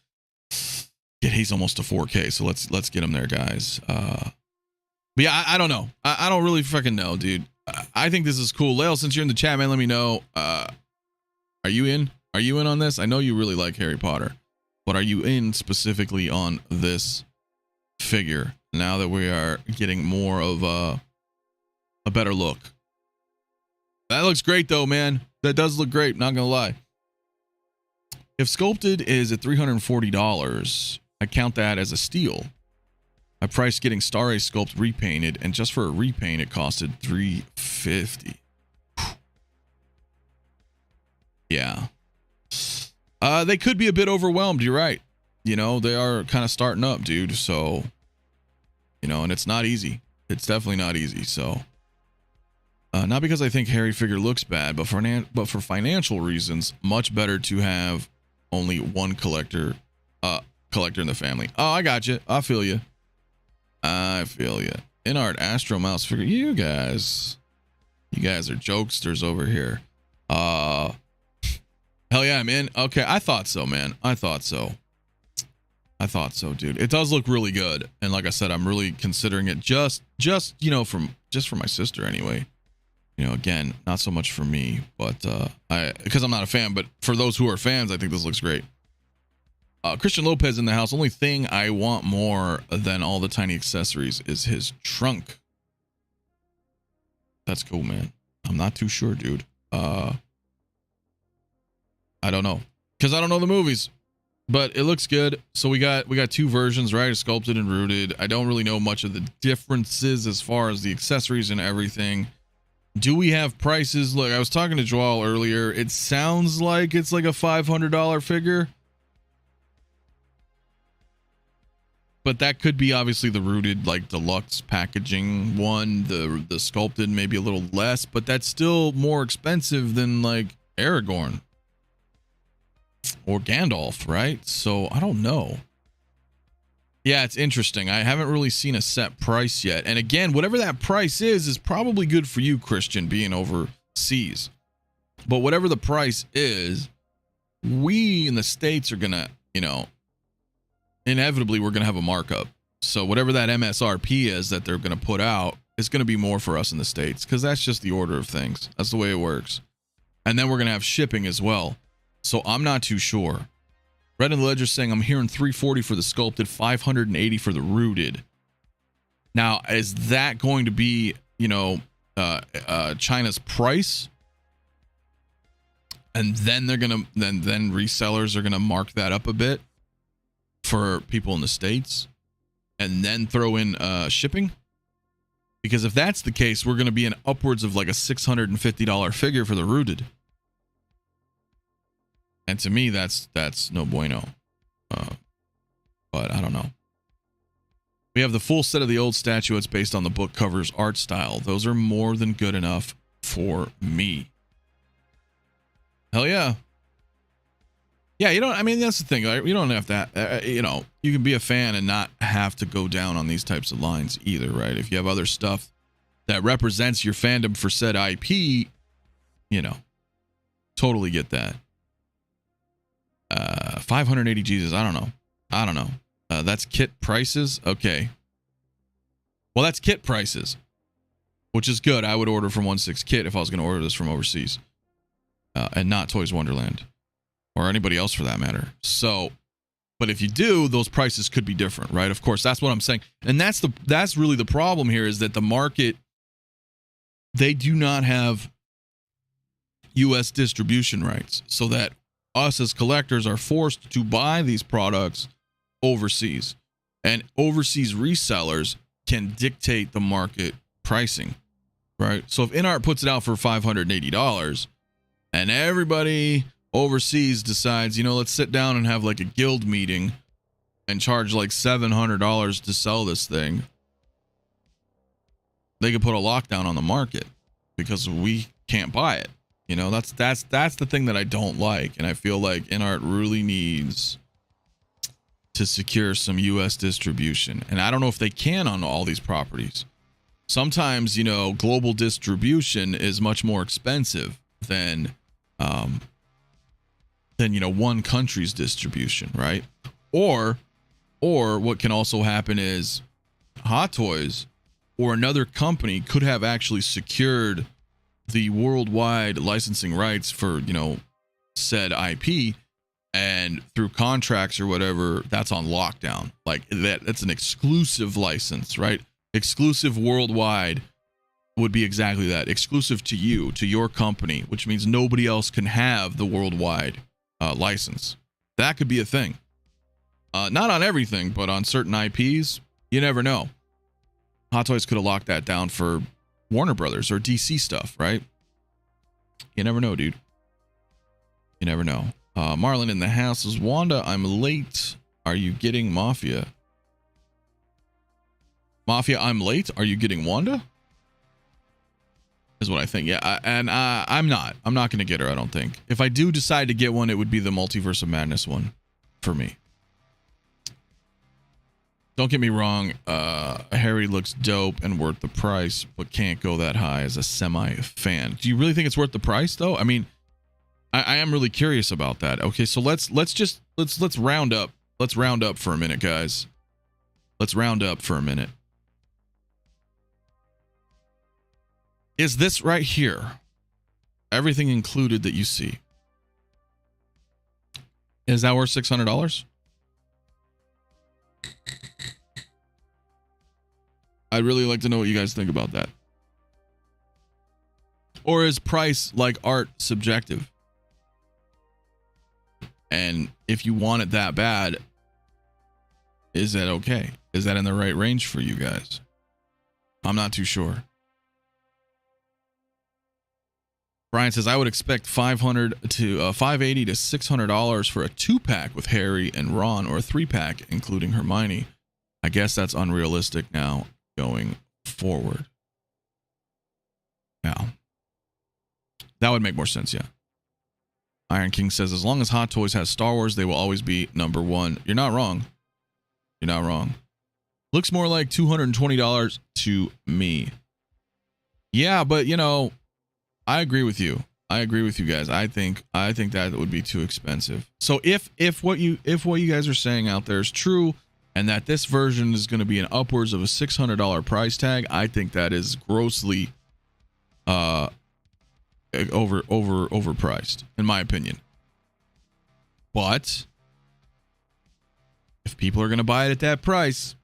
He's almost to 4K, so let's get him there, guys. But yeah, I don't know. I don't really fucking know, dude. I think this is cool. Lale, since you're in the chat, man, let me know. Are you in? Are you in on this? I know you really like Harry Potter, but are you in specifically on this figure now that we are getting more of a better look? That looks great though, man. That does look great, not gonna lie. If sculpted is at $340, I count that as a steal. I priced getting Star Ace sculpt repainted, and just for a repaint it costed $350. Yeah. They could be a bit overwhelmed, you're right. You know, they are kind of starting up, dude. So, you know, and it's not easy. It's definitely not easy. So, not because I think Harry figure looks bad, but for financial reasons, much better to have only one collector in the family. Oh, I got you. I feel you. INART Astro Mouse figure. You guys are jokesters over here. Hell yeah, I'm in. Okay, I thought so, man. I thought so, dude. It does look really good, and like I said, I'm really considering it just you know, for my sister anyway. You know, again, not so much for me, but because I'm not a fan, but for those who are fans, I think this looks great. Christian Lopez in the house. Only thing I want more than all the tiny accessories is his trunk. That's cool, man. I'm not too sure, dude. I don't know, because I don't know the movies, but it looks good. So we got 2 versions, right? Sculpted and rooted. I don't really know much of the differences as far as the accessories and everything. Do we have prices? Look, I was talking to Joel earlier. It sounds like it's like a $500 figure, but that could be obviously the rooted, like deluxe packaging one. The sculpted maybe a little less, but that's still more expensive than like Aragorn or Gandalf, right? So I don't know. Yeah, it's interesting. I haven't really seen a set price yet. And again, whatever that price is probably good for you, Christian, being overseas. But whatever the price is, we in the States are gonna, you know, inevitably we're gonna have a markup. So whatever that MSRP is that they're gonna put out is gonna be more for us in the States, because that's just the order of things. That's the way it works. And then we're gonna have shipping as well. So I'm not too sure. Red in the Ledger saying I'm hearing $340 for the sculpted, $580 for the rooted. Now, is that going to be, you know, China's price? And then they're gonna then resellers are gonna mark that up a bit for people in the States, and then throw in shipping? Because if that's the case, we're gonna be in upwards of like a $650 figure for the rooted. And to me, that's no bueno. But I don't know. We have the full set of the old statuettes based on the book cover's art style. Those are more than good enough for me. Hell yeah. Yeah, you don't, I mean, that's the thing. Right? You don't have to, you know, you can be a fan and not have to go down on these types of lines either, right? If you have other stuff that represents your fandom for said IP, you know, totally get that. 580 Jesus, I don't know. That's kit prices. Okay. Well, that's kit prices, which is good. I would order from 1/6 kit if I was going to order this from overseas, and not Toys Wonderland or anybody else for that matter. So, but if you do, those prices could be different, right? Of course, that's what I'm saying. And that's really the problem here, is that the market, they do not have US distribution rights, so that us as collectors are forced to buy these products overseas, and overseas resellers can dictate the market pricing, right? So if INART puts it out for $580 and everybody overseas decides, you know, let's sit down and have like a guild meeting and charge like $700 to sell this thing, they could put a lockdown on the market because we can't buy it. You know, that's the thing that I don't like, and I feel like INART really needs to secure some US distribution. And I don't know if they can on all these properties. Sometimes, you know, global distribution is much more expensive than you know, one country's distribution, right? Or what can also happen is Hot Toys or another company could have actually secured the worldwide licensing rights for, you know, said IP, and through contracts or whatever, that's on lockdown. Like that's an exclusive license, right? Exclusive worldwide would be exactly that. Exclusive to you, to your company, which means nobody else can have the worldwide license. That could be a thing. Not on everything, but on certain IPs, you never know. Hot Toys could have locked that down for Warner Brothers or DC stuff, right? You never know, dude. You never know. Marlon in the house is Wanda. I'm late. Are you getting Mafia? Mafia, I'm late. Are you getting Wanda? Is what I think. Yeah, I'm not. I'm not going to get her, I don't think. If I do decide to get one, it would be the Multiverse of Madness one for me. Don't get me wrong, Harry looks dope and worth the price, but can't go that high as a semi-fan. Do you really think it's worth the price, though? I mean, I am really curious about that. Okay, so let's round up. Let's round up for a minute, guys. Let's round up for a minute. Is this right here, everything included that you see, is that worth $600? I'd really like to know what you guys think about that. Or is price like art subjective? And if you want it that bad, is that okay? Is that in the right range for you guys? I'm not too sure. Brian says, I would expect $580 to $600 for a 2-pack with Harry and Ron, or a 3-pack including Hermione. I guess that's unrealistic now going forward. Yeah. That would make more sense, yeah. Iron King says, as long as Hot Toys has Star Wars, they will always be #1. You're not wrong. You're not wrong. Looks more like $220 to me. Yeah, but you know, I agree with you. I agree with you guys. I think that would be too expensive. So if what you guys are saying out there is true, and that this version is going to be an upwards of a $600 price tag, I think that is grossly overpriced, in my opinion. But if people are going to buy it at that price,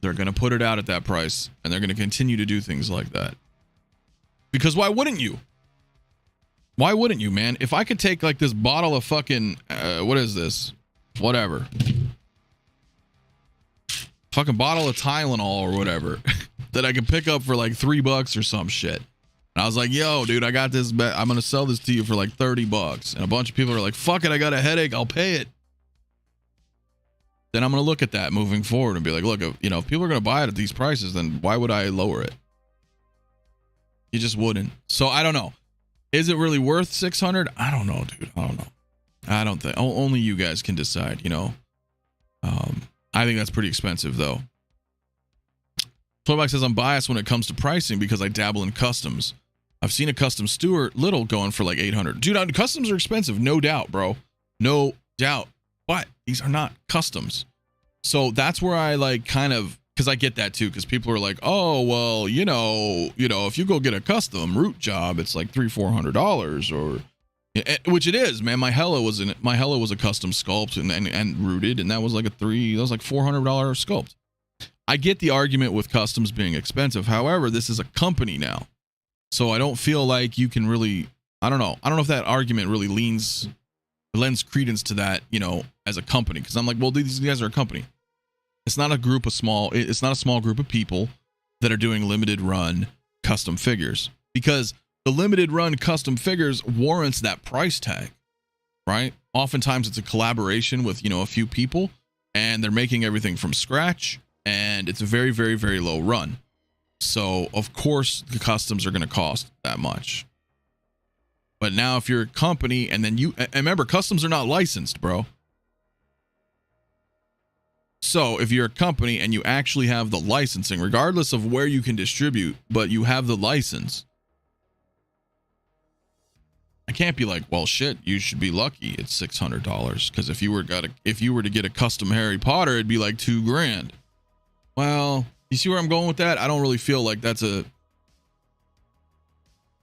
they're going to put it out at that price, and they're going to continue to do things like that. Because why wouldn't you? Why wouldn't you, man? If I could take like this bottle of fucking what is this? Whatever. Fucking bottle of Tylenol or whatever that I could pick up for like $3 or some shit. And I was like, yo, dude, I got this. I'm going to sell this to you for like $30. And a bunch of people are like, fuck it, I got a headache, I'll pay it. then I'm going to look at that moving forward and be like, look, if people are going to buy it at these prices, then why would I lower it? You just wouldn't. So I don't know. Is it really worth 600? I don't know, dude. I don't know. I don't think. Only you guys can decide, I think that's pretty expensive, though. Toybox says, I'm biased when it comes to pricing because I dabble in customs. I've seen a custom Stuart Little going for like 800. Dude, customs are expensive, no doubt, bro. No doubt. But these are not customs. So that's where I like kind of, because I get that too, because people are like, oh, well, if you go get a custom root job, it's like $300-400 or, which it is, man. My Hella was a custom sculpt and rooted, and that was like $400 sculpt. I get the argument with customs being expensive. However, this is a company now. So I don't feel like you can really, I don't know if that argument really lends credence to that, as a company. Because I'm like, well, these guys are a company. It's not a small group of people that are doing limited run custom figures. Because the limited run custom figures warrants that price tag, right? Oftentimes it's a collaboration with, a few people, and they're making everything from scratch, and it's a very, very, very low run. So, of course, the customs are going to cost that much. But now if you're a company and remember, customs are not licensed, bro. So if you're a company and you actually have the licensing, regardless of where you can distribute, but you have the license, I can't be like, well, shit, you should be lucky it's $600. Because if you were to get a custom Harry Potter, it'd be like $2,000. Well, you see where I'm going with that? I don't really feel like I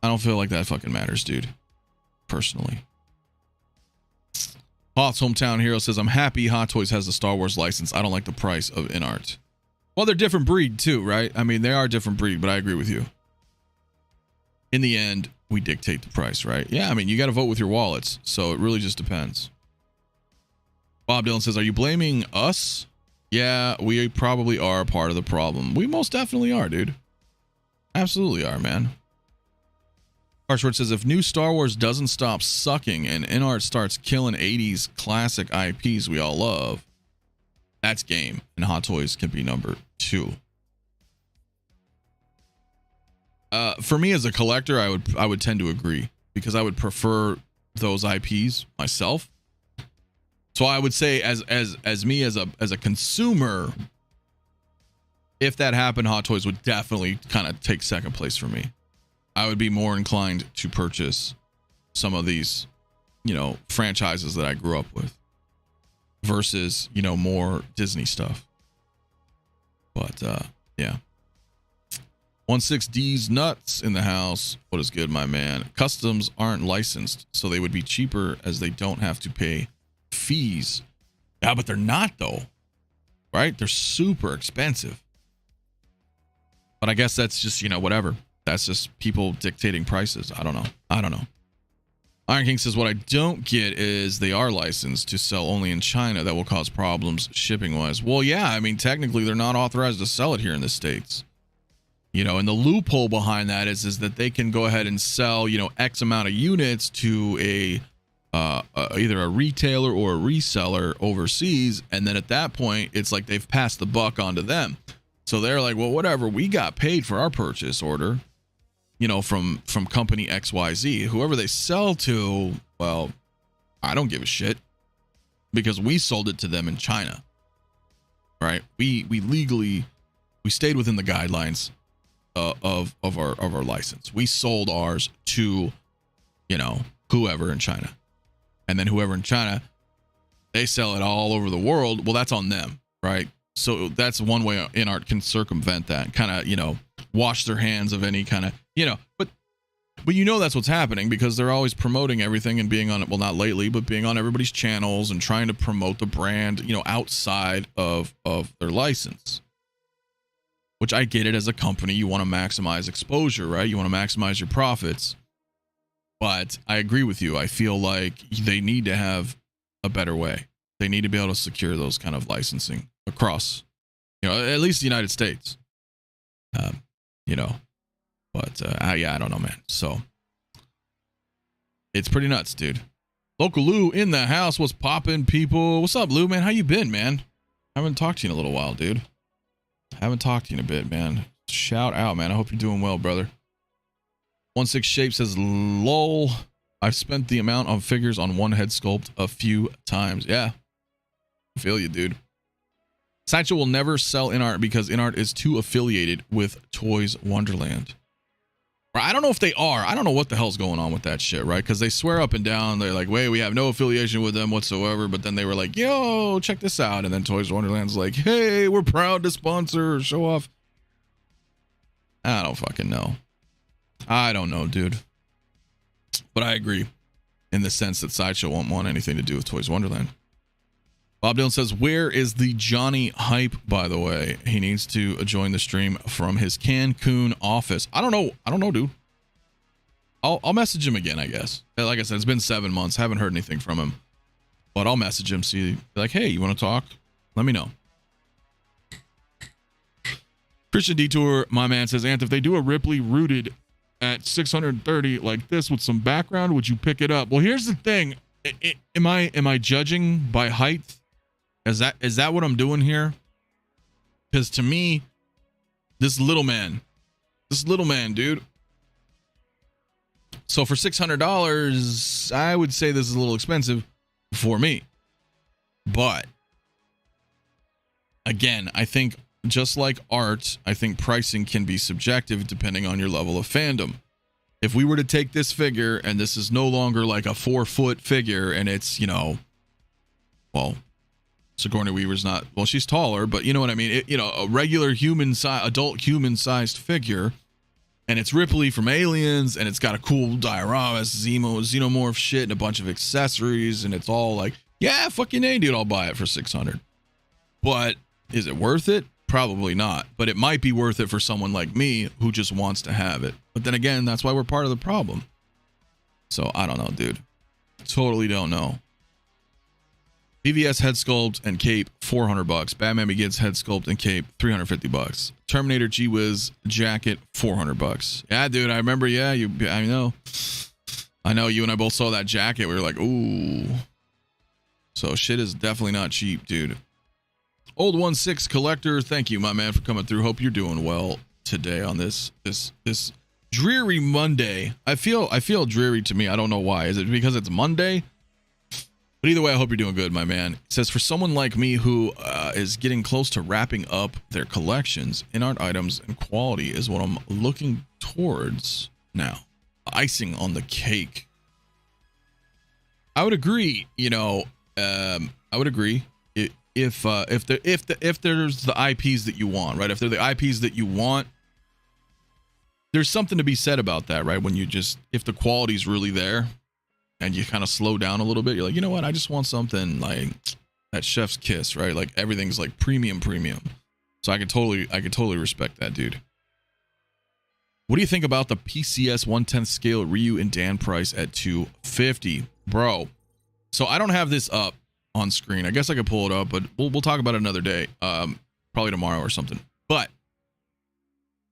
don't feel like that fucking matters, dude. Personally. Hoth's Hometown Hero says, I'm happy Hot Toys has the Star Wars license. I don't like the price of INARTS. Well, they're different breed too, right? I mean, they are different breed, but I agree with you. In the end, we dictate the price, right? Yeah, I mean, you got to vote with your wallets. So it really just depends. Bob Dylan says, are you blaming us? Yeah, we probably are part of the problem. We most definitely are, dude. Absolutely are, man. Harshford says, if new Star Wars doesn't stop sucking and INARTS starts killing 80s classic IPs we all love, that's game. And Hot Toys can be number 2. For me as a collector, I would tend to agree, because I would prefer those IPs myself. So I would say as a consumer, if that happened, Hot Toys would definitely kind of take second place for me. I would be more inclined to purchase some of these, franchises that I grew up with versus, more Disney stuff. But yeah. 16D's nuts in the house. What is good, my man? Customs aren't licensed, so they would be cheaper as they don't have to pay fees. Yeah, but they're not though, right? They're super expensive. But I guess that's just, whatever. That's just people dictating prices. I don't know. Iron King says, what I don't get is they are licensed to sell only in China. That will cause problems shipping wise. Well, yeah, I mean, technically they're not authorized to sell it here in the States. And the loophole behind that is that they can go ahead and sell, X amount of units to either a retailer or a reseller overseas. And then at that point, it's like they've passed the buck onto them. So they're like, well, whatever, we got paid for our purchase order, from company XYZ. Whoever they sell to, well, I don't give a shit, because we sold it to them in China, right? We stayed within the guidelines of our license. We sold ours to, whoever in China, and then whoever in China, they sell it all over the world. Well, that's on them, right? So that's one way INART can circumvent that, kind of, wash their hands of any kind of, but that's what's happening, because they're always promoting everything and being on it. Well, not lately, but being on everybody's channels and trying to promote the brand, outside of their license, which I get it. As a company, you want to maximize exposure, right? You want to maximize your profits. But I agree with you. I feel like they need to have a better way. They need to be able to secure those kind of licensing across, at least the United States. But yeah, I don't know, man. So it's pretty nuts, dude. Local Lou in the house was popping people. What's up, Lou, man? How you been, man? Haven't talked to you in a little while, dude. Haven't talked to you in a bit, man. Shout out, man. I hope you're doing well, brother. 16 Shape says, lol. I've spent the amount of figures on one head sculpt a few times. Yeah. I feel you, dude. Sideshow will never sell InArt because InArt is too affiliated with Toys Wonderland. I don't know if they are. I don't know what the hell's going on with that shit, right? Because they swear up and down. They're like, wait, we have no affiliation with them whatsoever. But then they were like, yo, check this out. And then Toys Wonderland's like, hey, we're proud to sponsor, show off. I don't fucking know. I don't know, dude. But I agree in the sense that Sideshow won't want anything to do with Toys Wonderland. Bob Dylan says, where is the Johnny hype, by the way? He needs to join the stream from his Cancun office. I don't know, dude. I'll message him again, I guess. Like I said, it's been 7 months. Haven't heard anything from him. But I'll message him, see, like, hey, you want to talk? Let me know. Christian Detour, my man, says, Ant, if they do a Ripley rooted at 630 like this with some background, would you pick it up? Well, here's the thing. Am I judging by height? Is that what I'm doing here? Because to me, this little man, dude. So for $600, I would say this is a little expensive for me. But again, I think just like art, I think pricing can be subjective depending on your level of fandom. If we were to take this figure and this is no longer like a 4-foot figure and it's, you know, well, Sigourney Weaver's not, well, she's taller, but you know what I mean? A regular adult human sized figure, and it's Ripley from Aliens, and it's got a cool diorama, xenomorph shit, and a bunch of accessories, and it's all like, yeah, fucking A, dude, I'll buy it for $600. But is it worth it? Probably not. But it might be worth it for someone like me who just wants to have it. But then again, that's why we're part of the problem. So I don't know, dude. Totally don't know. BVS head sculpt and cape, $400. Batman Begins head sculpt and cape, $350. Terminator G-Wiz jacket, $400. Yeah, dude, I remember. Yeah, I know. You and I both saw that jacket. We were like, ooh. So shit is definitely not cheap, dude. Old 16 collector, thank you, my man, for coming through. Hope you're doing well today on this dreary Monday. I feel dreary to me. I don't know why. Is it because it's Monday? But either way, I hope you're doing good, my man. It says, for someone like me who is getting close to wrapping up their collections, InArt items and quality is what I'm looking towards now. Icing on the cake. I would agree. I would agree. If there's the IPs that you want, right? If they're the IPs that you want, there's something to be said about that, right? When if the quality's really there, and you kind of slow down a little bit, you're like, you know what? I just want something like that chef's kiss, right? Like everything's like premium. So I could totally respect that, dude. What do you think about the PCS 1/10 scale Ryu and Dan price at $250, bro? So I don't have this up on screen. I guess I could pull it up, but we'll talk about it another day, probably tomorrow or something. But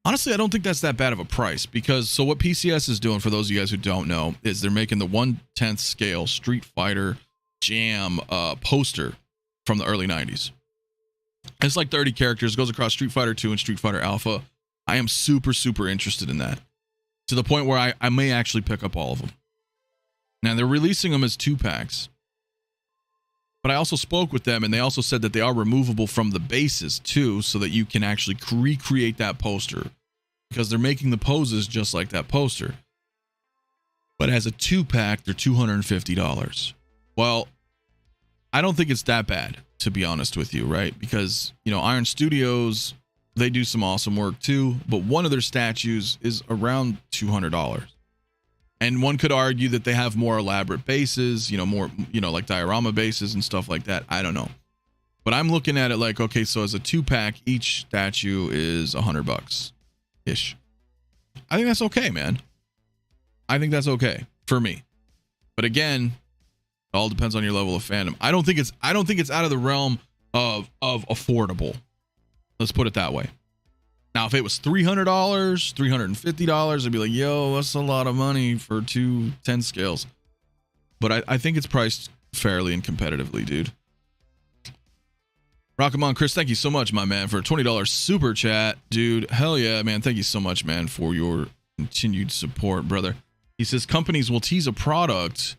honestly, I don't think that's that bad of a price because so what PCS is doing, for those of you guys who don't know, is they're making the 1/10 scale Street Fighter Jam poster from the early 90s. It's like 30 characters, goes across Street Fighter 2 and Street Fighter Alpha. I am super interested in that, to the point where I may actually pick up all of them. Now they're releasing them as 2-packs. But I also spoke with them, and they also said that they are removable from the bases too, so that you can actually recreate that poster, because they're making the poses just like that poster. But as a 2-pack, they're $250. Well, I don't think it's that bad, to be honest with you, right? Because, Iron Studios, they do some awesome work too, but one of their statues is around $200. And one could argue that they have more elaborate bases, more, like diorama bases and stuff like that. I don't know. But I'm looking at it like, okay, so as a 2-pack, each statue is $100-ish. I think that's okay, man. I think that's okay for me. But again, it all depends on your level of fandom. I don't think it's out of the realm of affordable. Let's put it that way. Now, if it was $300, $350, I'd be like, yo, that's a lot of money for 2 10 scales. But I think it's priced fairly and competitively, dude. Rock'em on Chris, thank you so much, my man, for a $20 super chat. Dude, hell yeah, man. Thank you so much, man, for your continued support, brother. He says companies will tease a product,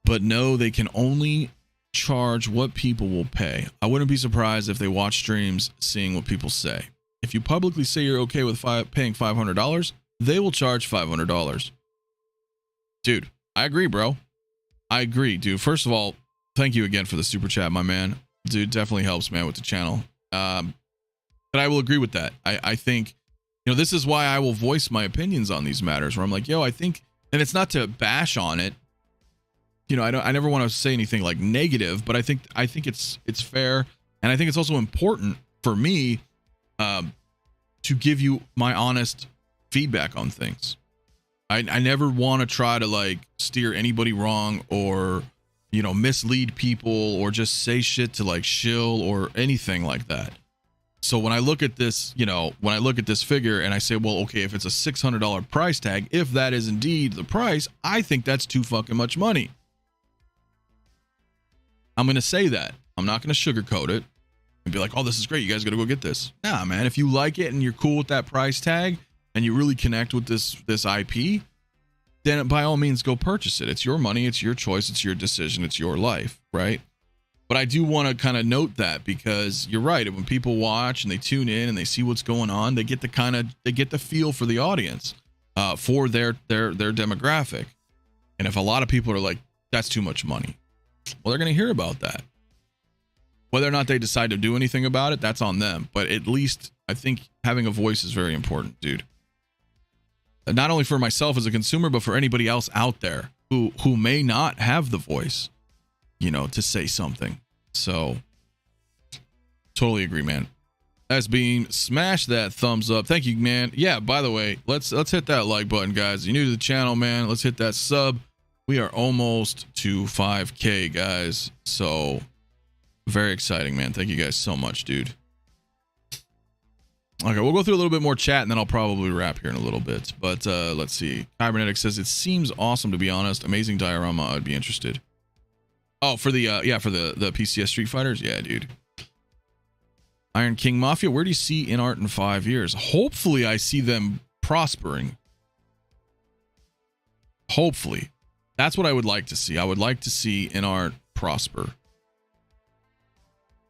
but no, they can only charge what people will pay. I wouldn't be surprised if they watch streams seeing what people say. If you publicly say you're okay with paying $500, they will charge $500. Dude, I agree, bro. I agree, dude. First of all, thank you again for the super chat, my man. Dude, definitely helps, man, with the channel. But I will agree with that. I think, you know, this is why I will voice my opinions on these matters, where I'm like, yo, I think, and it's not to bash on it. You know, I never want to say anything like negative, but I think it's fair, and I think it's also important for me to give you my honest feedback on things. I never want to try to like steer anybody wrong or, you know, mislead people or just say shit to like shill or anything like that. So when I look at this, you know, when I look at this figure and I say, well, okay, if it's a $600 price tag, if that is indeed the price, I think that's too fucking much money. I'm going to say that. I'm not going to sugarcoat it and be like, oh, this is great. You guys got to go get this. Nah, man, if you like it and you're cool with that price tag and you really connect with this IP, then by all means go purchase it. It's your money, it's your choice, it's your decision, it's your life, right? But I do want to kind of note that, because you're right. When people watch and they tune in and they see what's going on, they get the feel for the audience, for their demographic. And if a lot of people are like, that's too much money, well, they're going to hear about that. Whether or not they decide to do anything about it, that's on them. But at least I think having a voice is very important, dude. Not only for myself as a consumer, but for anybody else out there who may not have the voice, you know, to say something. So totally agree, man. As being, smash that thumbs up. Thank you, man. Yeah, by the way, let's hit that like button, guys. You're new to the channel, man. Let's hit that sub. We are almost to 5K, guys. So very exciting, man. Thank you guys so much, dude. Okay, we'll go through a little bit more chat and then I'll probably wrap here in a little bit. But let's see. Kybernetic says, it seems awesome, to be honest. Amazing diorama. I'd be interested. Oh, for the yeah, for the PCS Street Fighters. Yeah, dude. Iron King Mafia, where do you see INART in 5 years? Hopefully I see them prospering. Hopefully. That's what I would like to see. I would like to see INART prosper.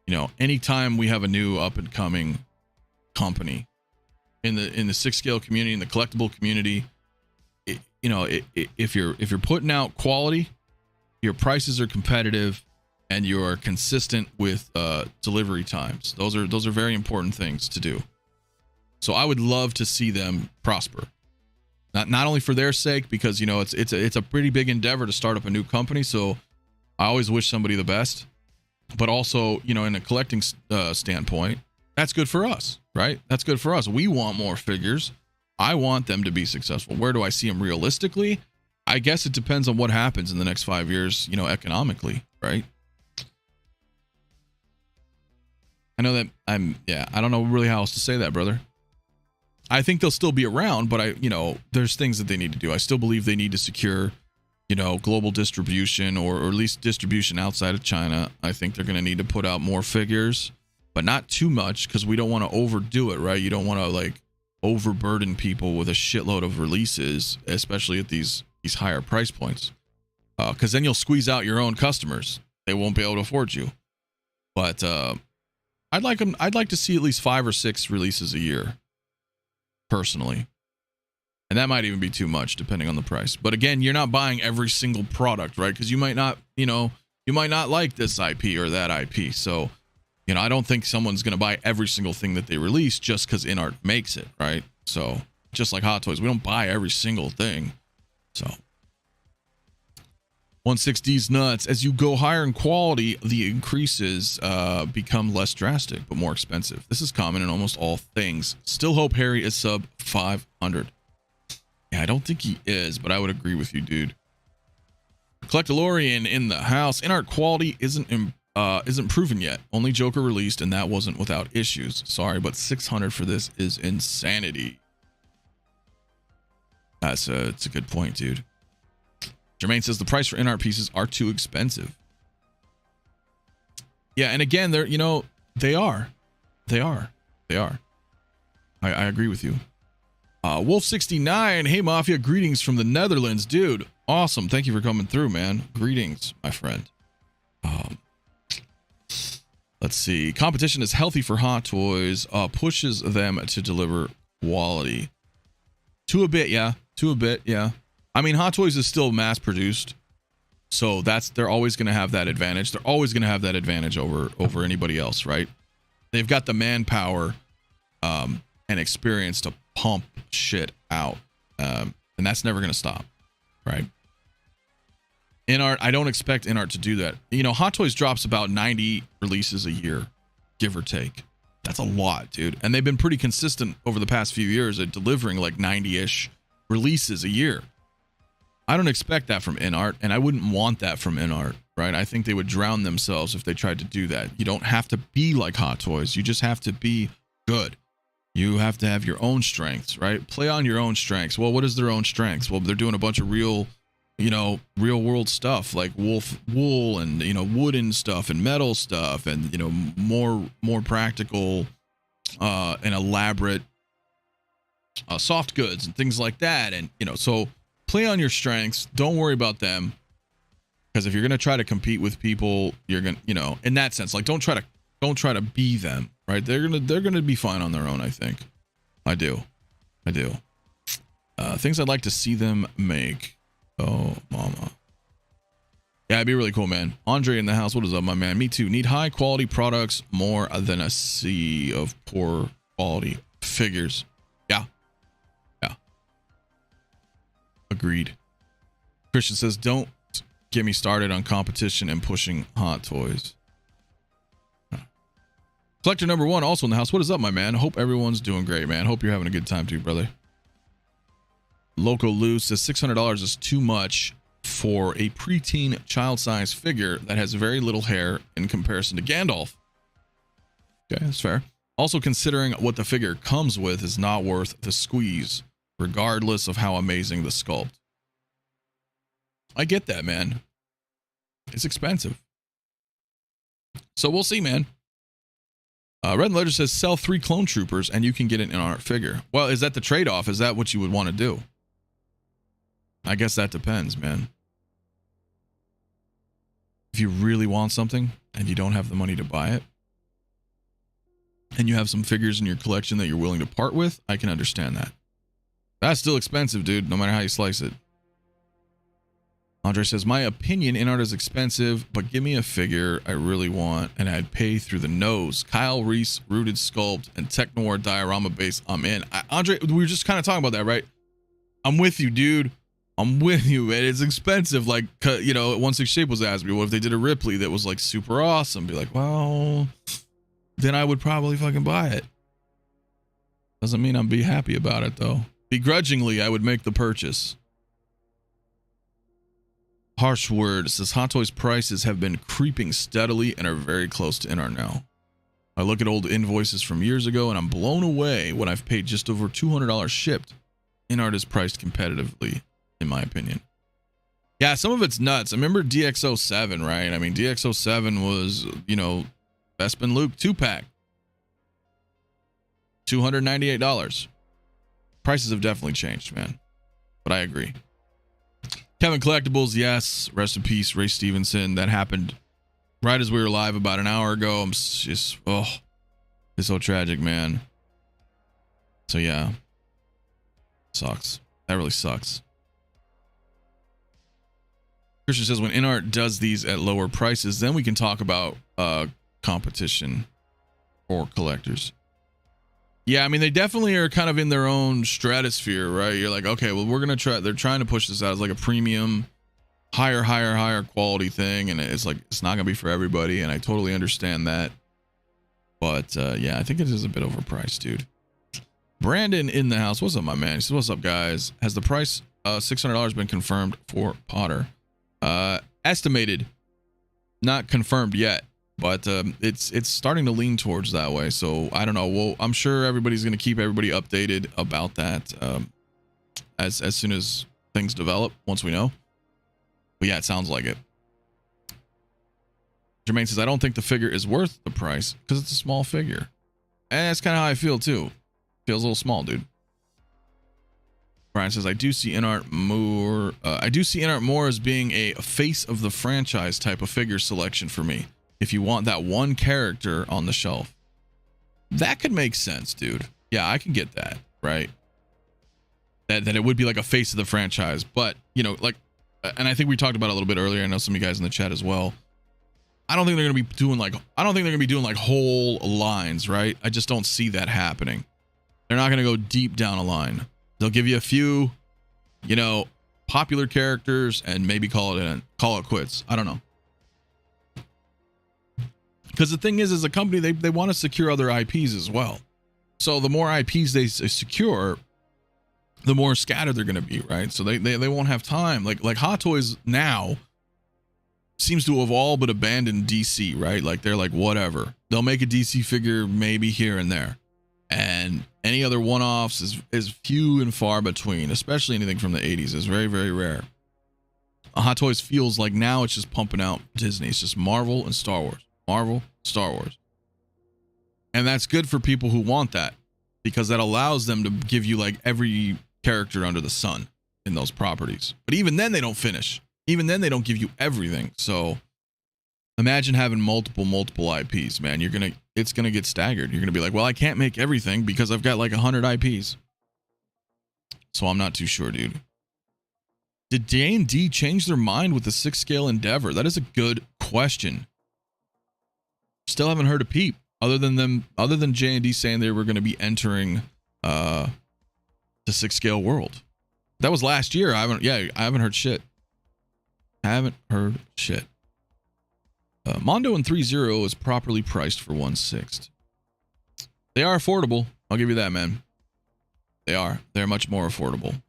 You know, anytime we have a new up and coming company in the 6 scale community, in the collectible community, if you're putting out quality, your prices are competitive, and you're consistent with delivery times. Those are very important things to do. So I would love to see them prosper. Not only for their sake, because you know it's a pretty big endeavor to start up a new company. So I always wish somebody the best, but also, you know, in a collecting standpoint, that's good for us, right? That's good for us. We want more figures. I want them to be successful. Where do I see them realistically? I guess it depends on what happens in the next 5 years, you know, economically, right? I know that I don't know really how else to say that, brother. I think they'll still be around, but there's things that they need to do. I still believe they need to secure, you know, global distribution, or at least distribution outside of China. I think they're going to need to put out more figures, but not too much, because we don't want to overdo it, right? You don't want to like overburden people with a shitload of releases, especially at these higher price points, because then you'll squeeze out your own customers. They won't be able to afford you. But I'd like to see at least 5 or 6 releases a year, personally. And that might even be too much depending on the price. But again, you're not buying every single product, right? Because you might not like this IP or that IP. So, you know, I don't think someone's going to buy every single thing that they release just because INART makes it, right? So just like Hot Toys, we don't buy every single thing. So 160's nuts. As you go higher in quality, the increases become less drastic but more expensive. This is common in almost all things. Still hope Harry is sub 500. Yeah, I don't think he is, but I would agree with you, dude. Collectalorian in the house. INART quality isn't proven yet. Only Joker released, and that wasn't without issues. Sorry, but 600 for this is insanity. It's a good point, dude. Jermaine says the price for INART pieces are too expensive. Yeah, and again, they're, you know, They are. They are. They are. I agree with you. Wolf69, hey Mafia, greetings from the Netherlands, dude. Awesome. Thank you for coming through, man. Greetings, my friend. Let's see. Competition is healthy for Hot Toys. Pushes them to deliver quality. To a bit, yeah. To a bit, yeah. I mean, Hot Toys is still mass produced, so they're always going to have that advantage. They're always going to have that advantage over anybody else, right? They've got the manpower and experience to pump shit out, and that's never going to stop, right? INART, I don't expect INART to do that. You know, Hot Toys drops about 90 releases a year, give or take. That's a lot, dude. And they've been pretty consistent over the past few years at delivering like 90-ish releases a year. I don't expect that from INART, and I wouldn't want that from INART, right? I think they would drown themselves if they tried to do that. You don't have to be like Hot Toys. You just have to be good. You have to have your own strengths, right? Play on your own strengths. Well, what is their own strengths? Well, they're doing a bunch of real world stuff like wool and, wooden stuff and metal stuff and, more practical and elaborate soft goods and things like that. And, so play on your strengths. Don't worry about them. Because if you're going to try to compete with people, you're going to, in that sense, like don't try to be them, right? They're going to be fine on their own. I think. I do. Things I'd like to see them make. Oh, mama. Yeah, it'd be really cool, man. Andre in the house. What is up, my man? Me too. Need high quality products more than a sea of poor quality figures. Yeah. Agreed. Christian says, don't get me started on competition and pushing Hot Toys. Collector number 1 also in the house. What is up, my man? Hope everyone's doing great, man. Hope you're having a good time too, brother. Loco Lou says $600 is too much for a preteen child-sized figure that has very little hair in comparison to Gandalf. Okay, that's fair. Also, considering what the figure comes with is not worth the squeeze, regardless of how amazing the sculpt. I get that, man. It's expensive. So we'll see, man. Red Ledger says sell 3 clone troopers and you can get an INART figure. Well, is that the trade-off? Is that what you would want to do? I guess that depends, man. If you really want something and you don't have the money to buy it, and you have some figures in your collection that you're willing to part with, I can understand that. That's still expensive, dude, no matter how you slice it. Andre says, my opinion, INART is expensive, but give me a figure I really want, and I'd pay through the nose. Kyle Reese, Rooted Sculpt, and Tech Noir Diorama Base, I'm in. Andre, we were just kind of talking about that, right? I'm with you, dude. I'm with you, man. It's expensive. Like, One Six Shape was asking me, what if they did a Ripley that was like super awesome? Be like, well, then I would probably fucking buy it. Doesn't mean I'd be happy about it, though. Begrudgingly, I would make the purchase. Harsh Word says Hot Toys prices have been creeping steadily and are very close to INART now. I look at old invoices from years ago and I'm blown away when I've paid just over $200 shipped. INART is priced competitively, in my opinion. Yeah, some of it's nuts. I remember DX07, right? I mean, DX07 was, Bespin Luke 2-pack. $298. Prices have definitely changed, man. But I agree. Kevin Collectibles, yes. Rest in peace, Ray Stevenson. That happened right as we were live about an hour ago. I'm just, it's so tragic, man. So yeah. Sucks. That really sucks. Christian says when INART does these at lower prices, then we can talk about competition for collectors. Yeah, I mean, they definitely are kind of in their own stratosphere, right? You're like, okay, well, we're going to try. They're trying to push this out as like a premium, higher quality thing. And it's like, it's not going to be for everybody. And I totally understand that. But yeah, I think it is a bit overpriced, dude. Brandon in the house. What's up, my man? He says, what's up, guys? Has the price $600 been confirmed for Potter? Estimated, not confirmed yet. But it's starting to lean towards that way. So I don't know. Well, I'm sure everybody's going to keep everybody updated about that as soon as things develop, once we know. But yeah, it sounds like it. Jermaine says, I don't think the figure is worth the price because it's a small figure. And that's kind of how I feel too. Feels a little small, dude. Brian says, I do see INART more as being a face of the franchise type of figure selection for me. If you want that one character on the shelf. That could make sense, dude. Yeah, I can get that, right? That it would be like a face of the franchise. But, you know, like, and I think we talked about it a little bit earlier. I know some of you guys in the chat as well. I don't think they're going to be doing like whole lines, right? I just don't see that happening. They're not going to go deep down a line. They'll give you a few, you know, popular characters and maybe call it quits. I don't know. Because the thing is, as a company, they want to secure other IPs as well. So the more IPs they secure, the more scattered they're going to be, right? So they won't have time. Like Hot Toys now seems to have all but abandoned DC, right? Like they're like, whatever. They'll make a DC figure maybe here and there. And any other one-offs is few and far between, especially anything from the 80s is very, very rare. Hot Toys feels like now it's just pumping out Disney. It's just Marvel and Star Wars. Marvel, Star Wars. And that's good for people who want that because that allows them to give you like every character under the sun in those properties. But even then they don't finish. Even then they don't give you everything. So imagine having multiple IPs, man. It's gonna get staggered. You're gonna be like, well, I can't make everything because I've got like 100 IPs. So I'm not too sure, dude. Did J&D change their mind with the 6 scale Endeavor? That is a good question. Still haven't heard a peep other than J&D saying they were going to be entering the 6 scale world. That was last year. I haven't heard shit. Mondo and 3.0 is properly priced for 1/6. They are affordable. I'll give you that, man. They're much more affordable.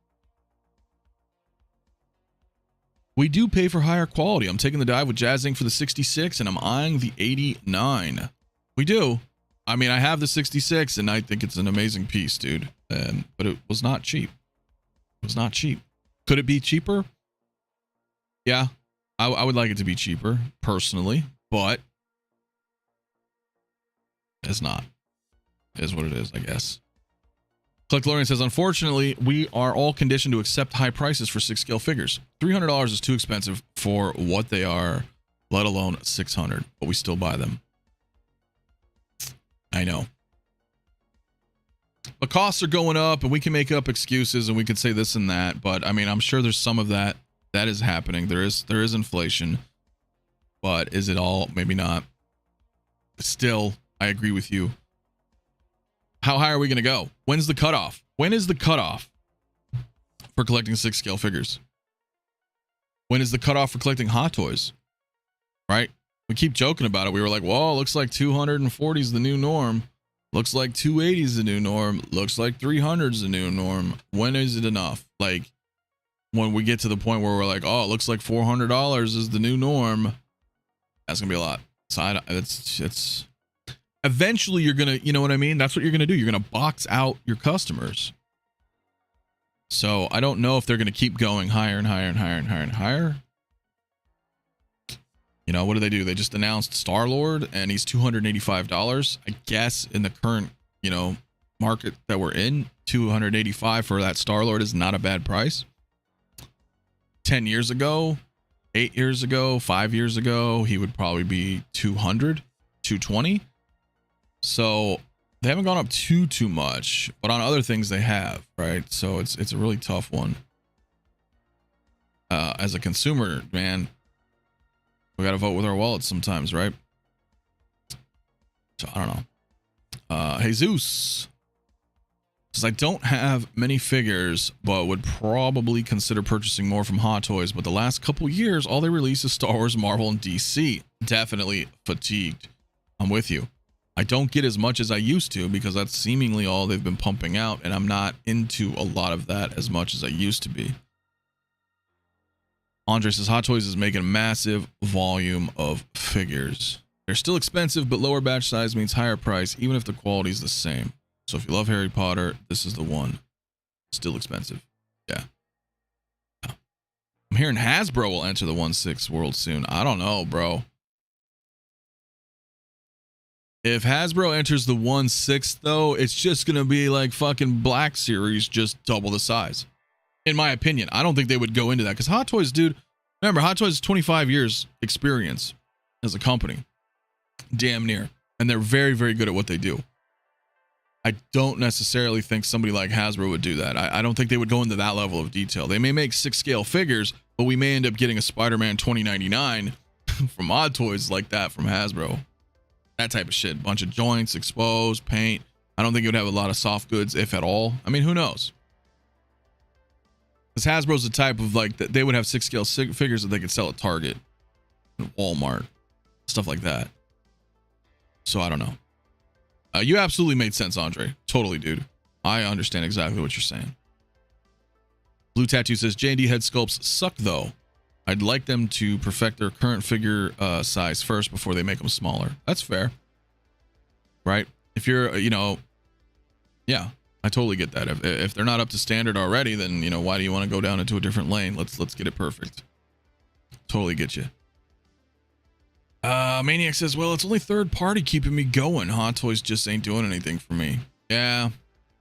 We do pay for higher quality. I'm taking the dive with Jazzing for the 66 and I'm eyeing the 89. We do. I mean, I have the 66 and I think it's an amazing piece, dude. But it was not cheap. It was not cheap. Could it be cheaper? Yeah, I would like it to be cheaper personally, but it's not. It is what it is, I guess. Click Lorian says, unfortunately, we are all conditioned to accept high prices for 6 scale figures. $300 is too expensive for what they are, let alone $600, but we still buy them. I know. But costs are going up and we can make up excuses and we could say this and that, but I mean, I'm sure there's some of that is happening. There is inflation, but is it all? Maybe not. Still, I agree with you. How high are we going to go? When's the cutoff? When is the cutoff for collecting 6 scale figures? When is the cutoff for collecting Hot Toys? Right? We keep joking about it. We were like, well, looks like 240 is the new norm. Looks like 280 is the new norm. Looks like 300 is the new norm. When is it enough? Like when we get to the point where we're like, oh, it looks like $400 is the new norm. That's going to be a lot. So it's eventually you're going to, you know what I mean? That's what you're going to do. You're going to box out your customers. So I don't know if they're going to keep going higher and higher and higher and higher and higher. You know, what do? They just announced Star-Lord and he's $285. I guess in the current, you know, market that we're in, $285 for that Star-Lord is not a bad price. 10 years ago, 8 years ago, 5 years ago, he would probably be 200, 220. So they haven't gone up too much, but on other things they have, right? So it's a really tough one. As a consumer, man, we got to vote with our wallets sometimes, right? So I don't know. Jesus says, I don't have many figures, but would probably consider purchasing more from Hot Toys. But the last couple years, all they release is Star Wars, Marvel, and DC. Definitely fatigued. I'm with you. I don't get as much as I used to because that's seemingly all they've been pumping out, and I'm not into a lot of that as much as I used to be. Andre says, Hot Toys is making a massive volume of figures. They're still expensive, but lower batch size means higher price, even if the quality is the same. So if you love Harry Potter, this is the one. Still expensive. Yeah. I'm hearing Hasbro will enter the 1/6 world soon. I don't know, bro. If Hasbro enters the 1/6 though, it's just gonna be like fucking Black Series, just double the size. In my opinion, I don't think they would go into that because Hot Toys, dude. Remember, Hot Toys is 25 years experience as a company, damn near, and they're very, very good at what they do. I don't necessarily think somebody like Hasbro would do that. I don't think they would go into that level of detail. They may make 6-scale figures, but we may end up getting a Spider-Man 2099 from Odd Toys like that from Hasbro. That type of shit. Bunch of joints, exposed, paint. I don't think it would have a lot of soft goods, if at all. I mean, who knows? Because Hasbro's the type of like that they would have 6-scale figures that they could sell at Target, Walmart, stuff like that. So I don't know. You absolutely made sense, Andre. Totally, dude. I understand exactly what you're saying. Blue Tattoo says J&D head sculpts suck though. I'd like them to perfect their current figure size first before they make them smaller. That's fair, right? If you're, you know, yeah, I totally get that. If they're not up to standard already, then you know why do you want to go down into a different lane? Let's get it perfect. Totally get you. Maniac says, well, it's only third party keeping me going. Hot Toys just ain't doing anything for me. Yeah,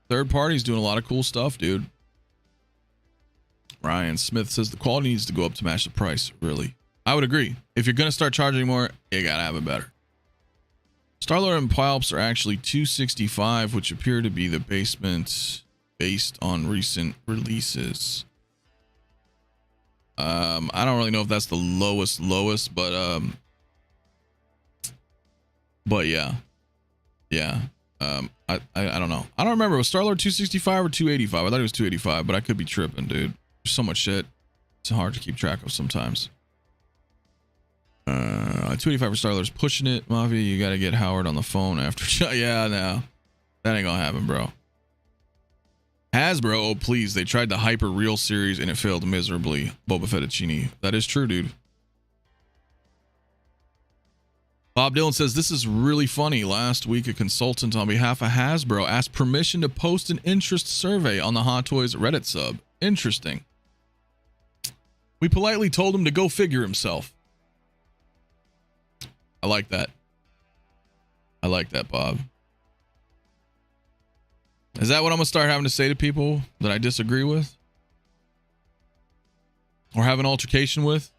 third party's doing a lot of cool stuff, dude. Ryan Smith says the quality needs to go up to match the price. Really, I would agree. If you're gonna start charging more, you gotta have it better. Star-Lord and Palps are actually $265, which appear to be the basement based on recent releases. I don't really know if that's the lowest, but yeah. I don't know. I don't remember. Was Star-Lord 265 or 285? I thought it was 285, but I could be tripping, dude. There's so much shit. It's hard to keep track of sometimes. 285 for Star-Lord's pushing it. Mafia, you got to get Howard on the phone after. Yeah, no. That ain't gonna happen, bro. Hasbro, oh please. They tried the Hyper Real series and it failed miserably. Boba Fettuccine. That is true, dude. Bob Dylan says, this is really funny. Last week, a consultant on behalf of Hasbro asked permission to post an interest survey on the Hot Toys Reddit sub. Interesting. We politely told him to go figure himself. I like that. I like that, Bob. Is that what I'm going to start having to say to people that I disagree with? Or have an altercation with?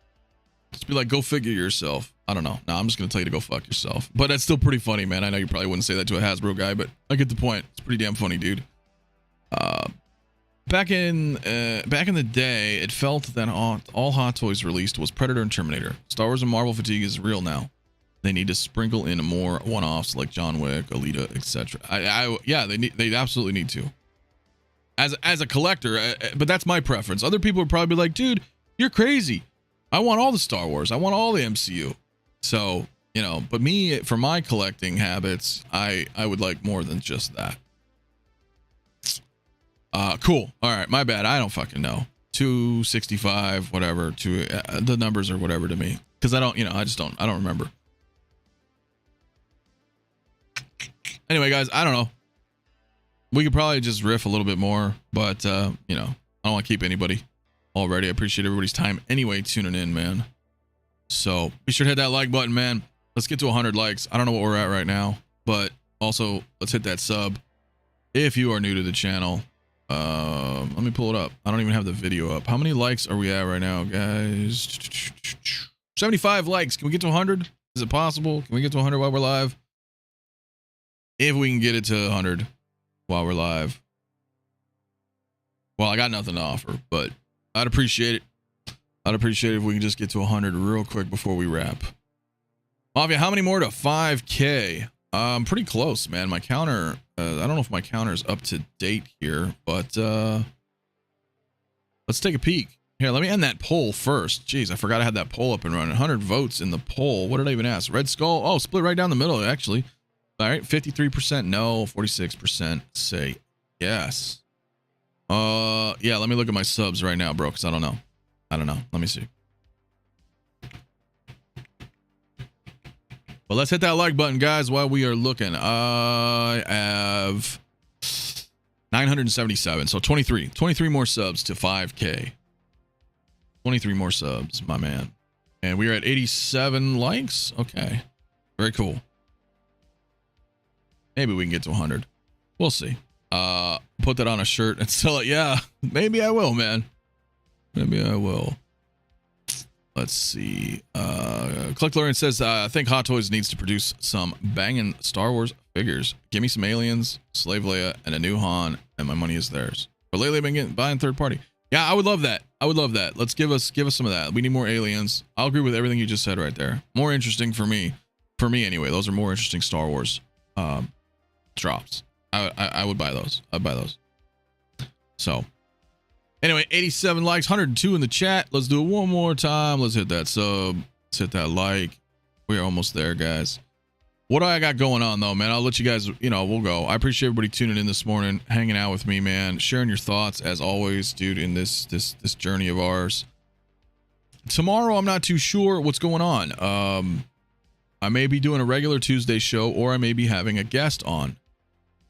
Just be like, go figure yourself. I don't know. No, I'm just going to tell you to go fuck yourself. But that's still pretty funny, man. I know you probably wouldn't say that to a Hasbro guy, but I get the point. It's pretty damn funny, dude. Back in the day, it felt that all Hot Toys released was Predator and Terminator. Star Wars and Marvel fatigue is real now. They need to sprinkle in more one-offs like John Wick, Alita, etc. Yeah, they absolutely need to. As a collector, but that's my preference. Other people would probably be like, dude, you're crazy. I want all the Star Wars. I want all the MCU. So, you know, but me, for my collecting habits, I would like more than just that. Cool. All right, my bad. I don't fucking know. 265, whatever. The numbers are whatever to me, because I don't, you know, I don't remember. Anyway, guys, I don't know. We could probably just riff a little bit more, but you know, I don't want to keep anybody already. I appreciate everybody's time anyway tuning in, man. So be sure to hit that like button, man. Let's get to 100 likes. I don't know what we're at right now, but also let's hit that sub if you are new to the channel. Let me pull it up. I don't even have the video up. How many likes are we at right now, guys? 75 likes. Can we get to 100? Is it possible? Can we get to 100 while we're live? If we can get it to 100 while we're live. Well, I got nothing to offer, but I'd appreciate it. I'd appreciate it if we can just get to 100 real quick before we wrap. Mafia, how many more to 5K? I'm pretty close, man. My counter, I don't know if my counter is up to date here, but let's take a peek. Here, let me end that poll first. Jeez, I forgot I had that poll up and running. 100 votes in the poll. What did I even ask? Red Skull? Oh, split right down the middle, actually. All right, 53% no, 46% say yes. Yeah, let me look at my subs right now, bro, because I don't know. Let me see. Well, let's hit that like button, guys, while we are looking. I have 977, so 23 more subs to 5K. 23 more subs, my man. And we are at 87 likes. Okay, very cool. Maybe we can get to 100. We'll see. Put that on a shirt and sell it. Yeah, maybe I will, man. Maybe I will. Let's see. Clicklorian says, I think Hot Toys needs to produce some banging Star Wars figures. Give me some aliens, Slave Leia, and a new Han, and my money is theirs. But lately I've been buying third party. Yeah, I would love that. I would love that. Let's give us some of that. We need more aliens. I'll agree with everything you just said right there. More interesting for me. For me anyway. Those are more interesting Star Wars drops. I would buy those. I'd buy those. So anyway, 87 likes, 102 in the chat. Let's do it one more time. Let's hit that sub. Let's hit that like. We're almost there, guys. What do I got going on though, man? I'll let you guys, we'll go. I appreciate everybody tuning in this morning, hanging out with me, man, sharing your thoughts as always, dude, in this journey of ours. Tomorrow, I'm not too sure what's going on. I may be doing a regular Tuesday show, or I may be having a guest on.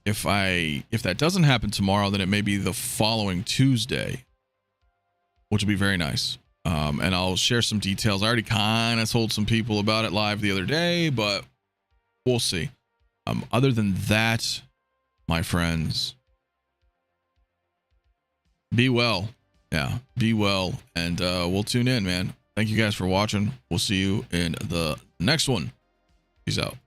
If that doesn't happen tomorrow, then it may be the following Tuesday, which will be very nice. And I'll share some details. I already kind of told some people about it live the other day, but we'll see. Other than that, my friends, be well. Yeah, be well. And we'll tune in, man. Thank you guys for watching. We'll see you in the next one. Peace out.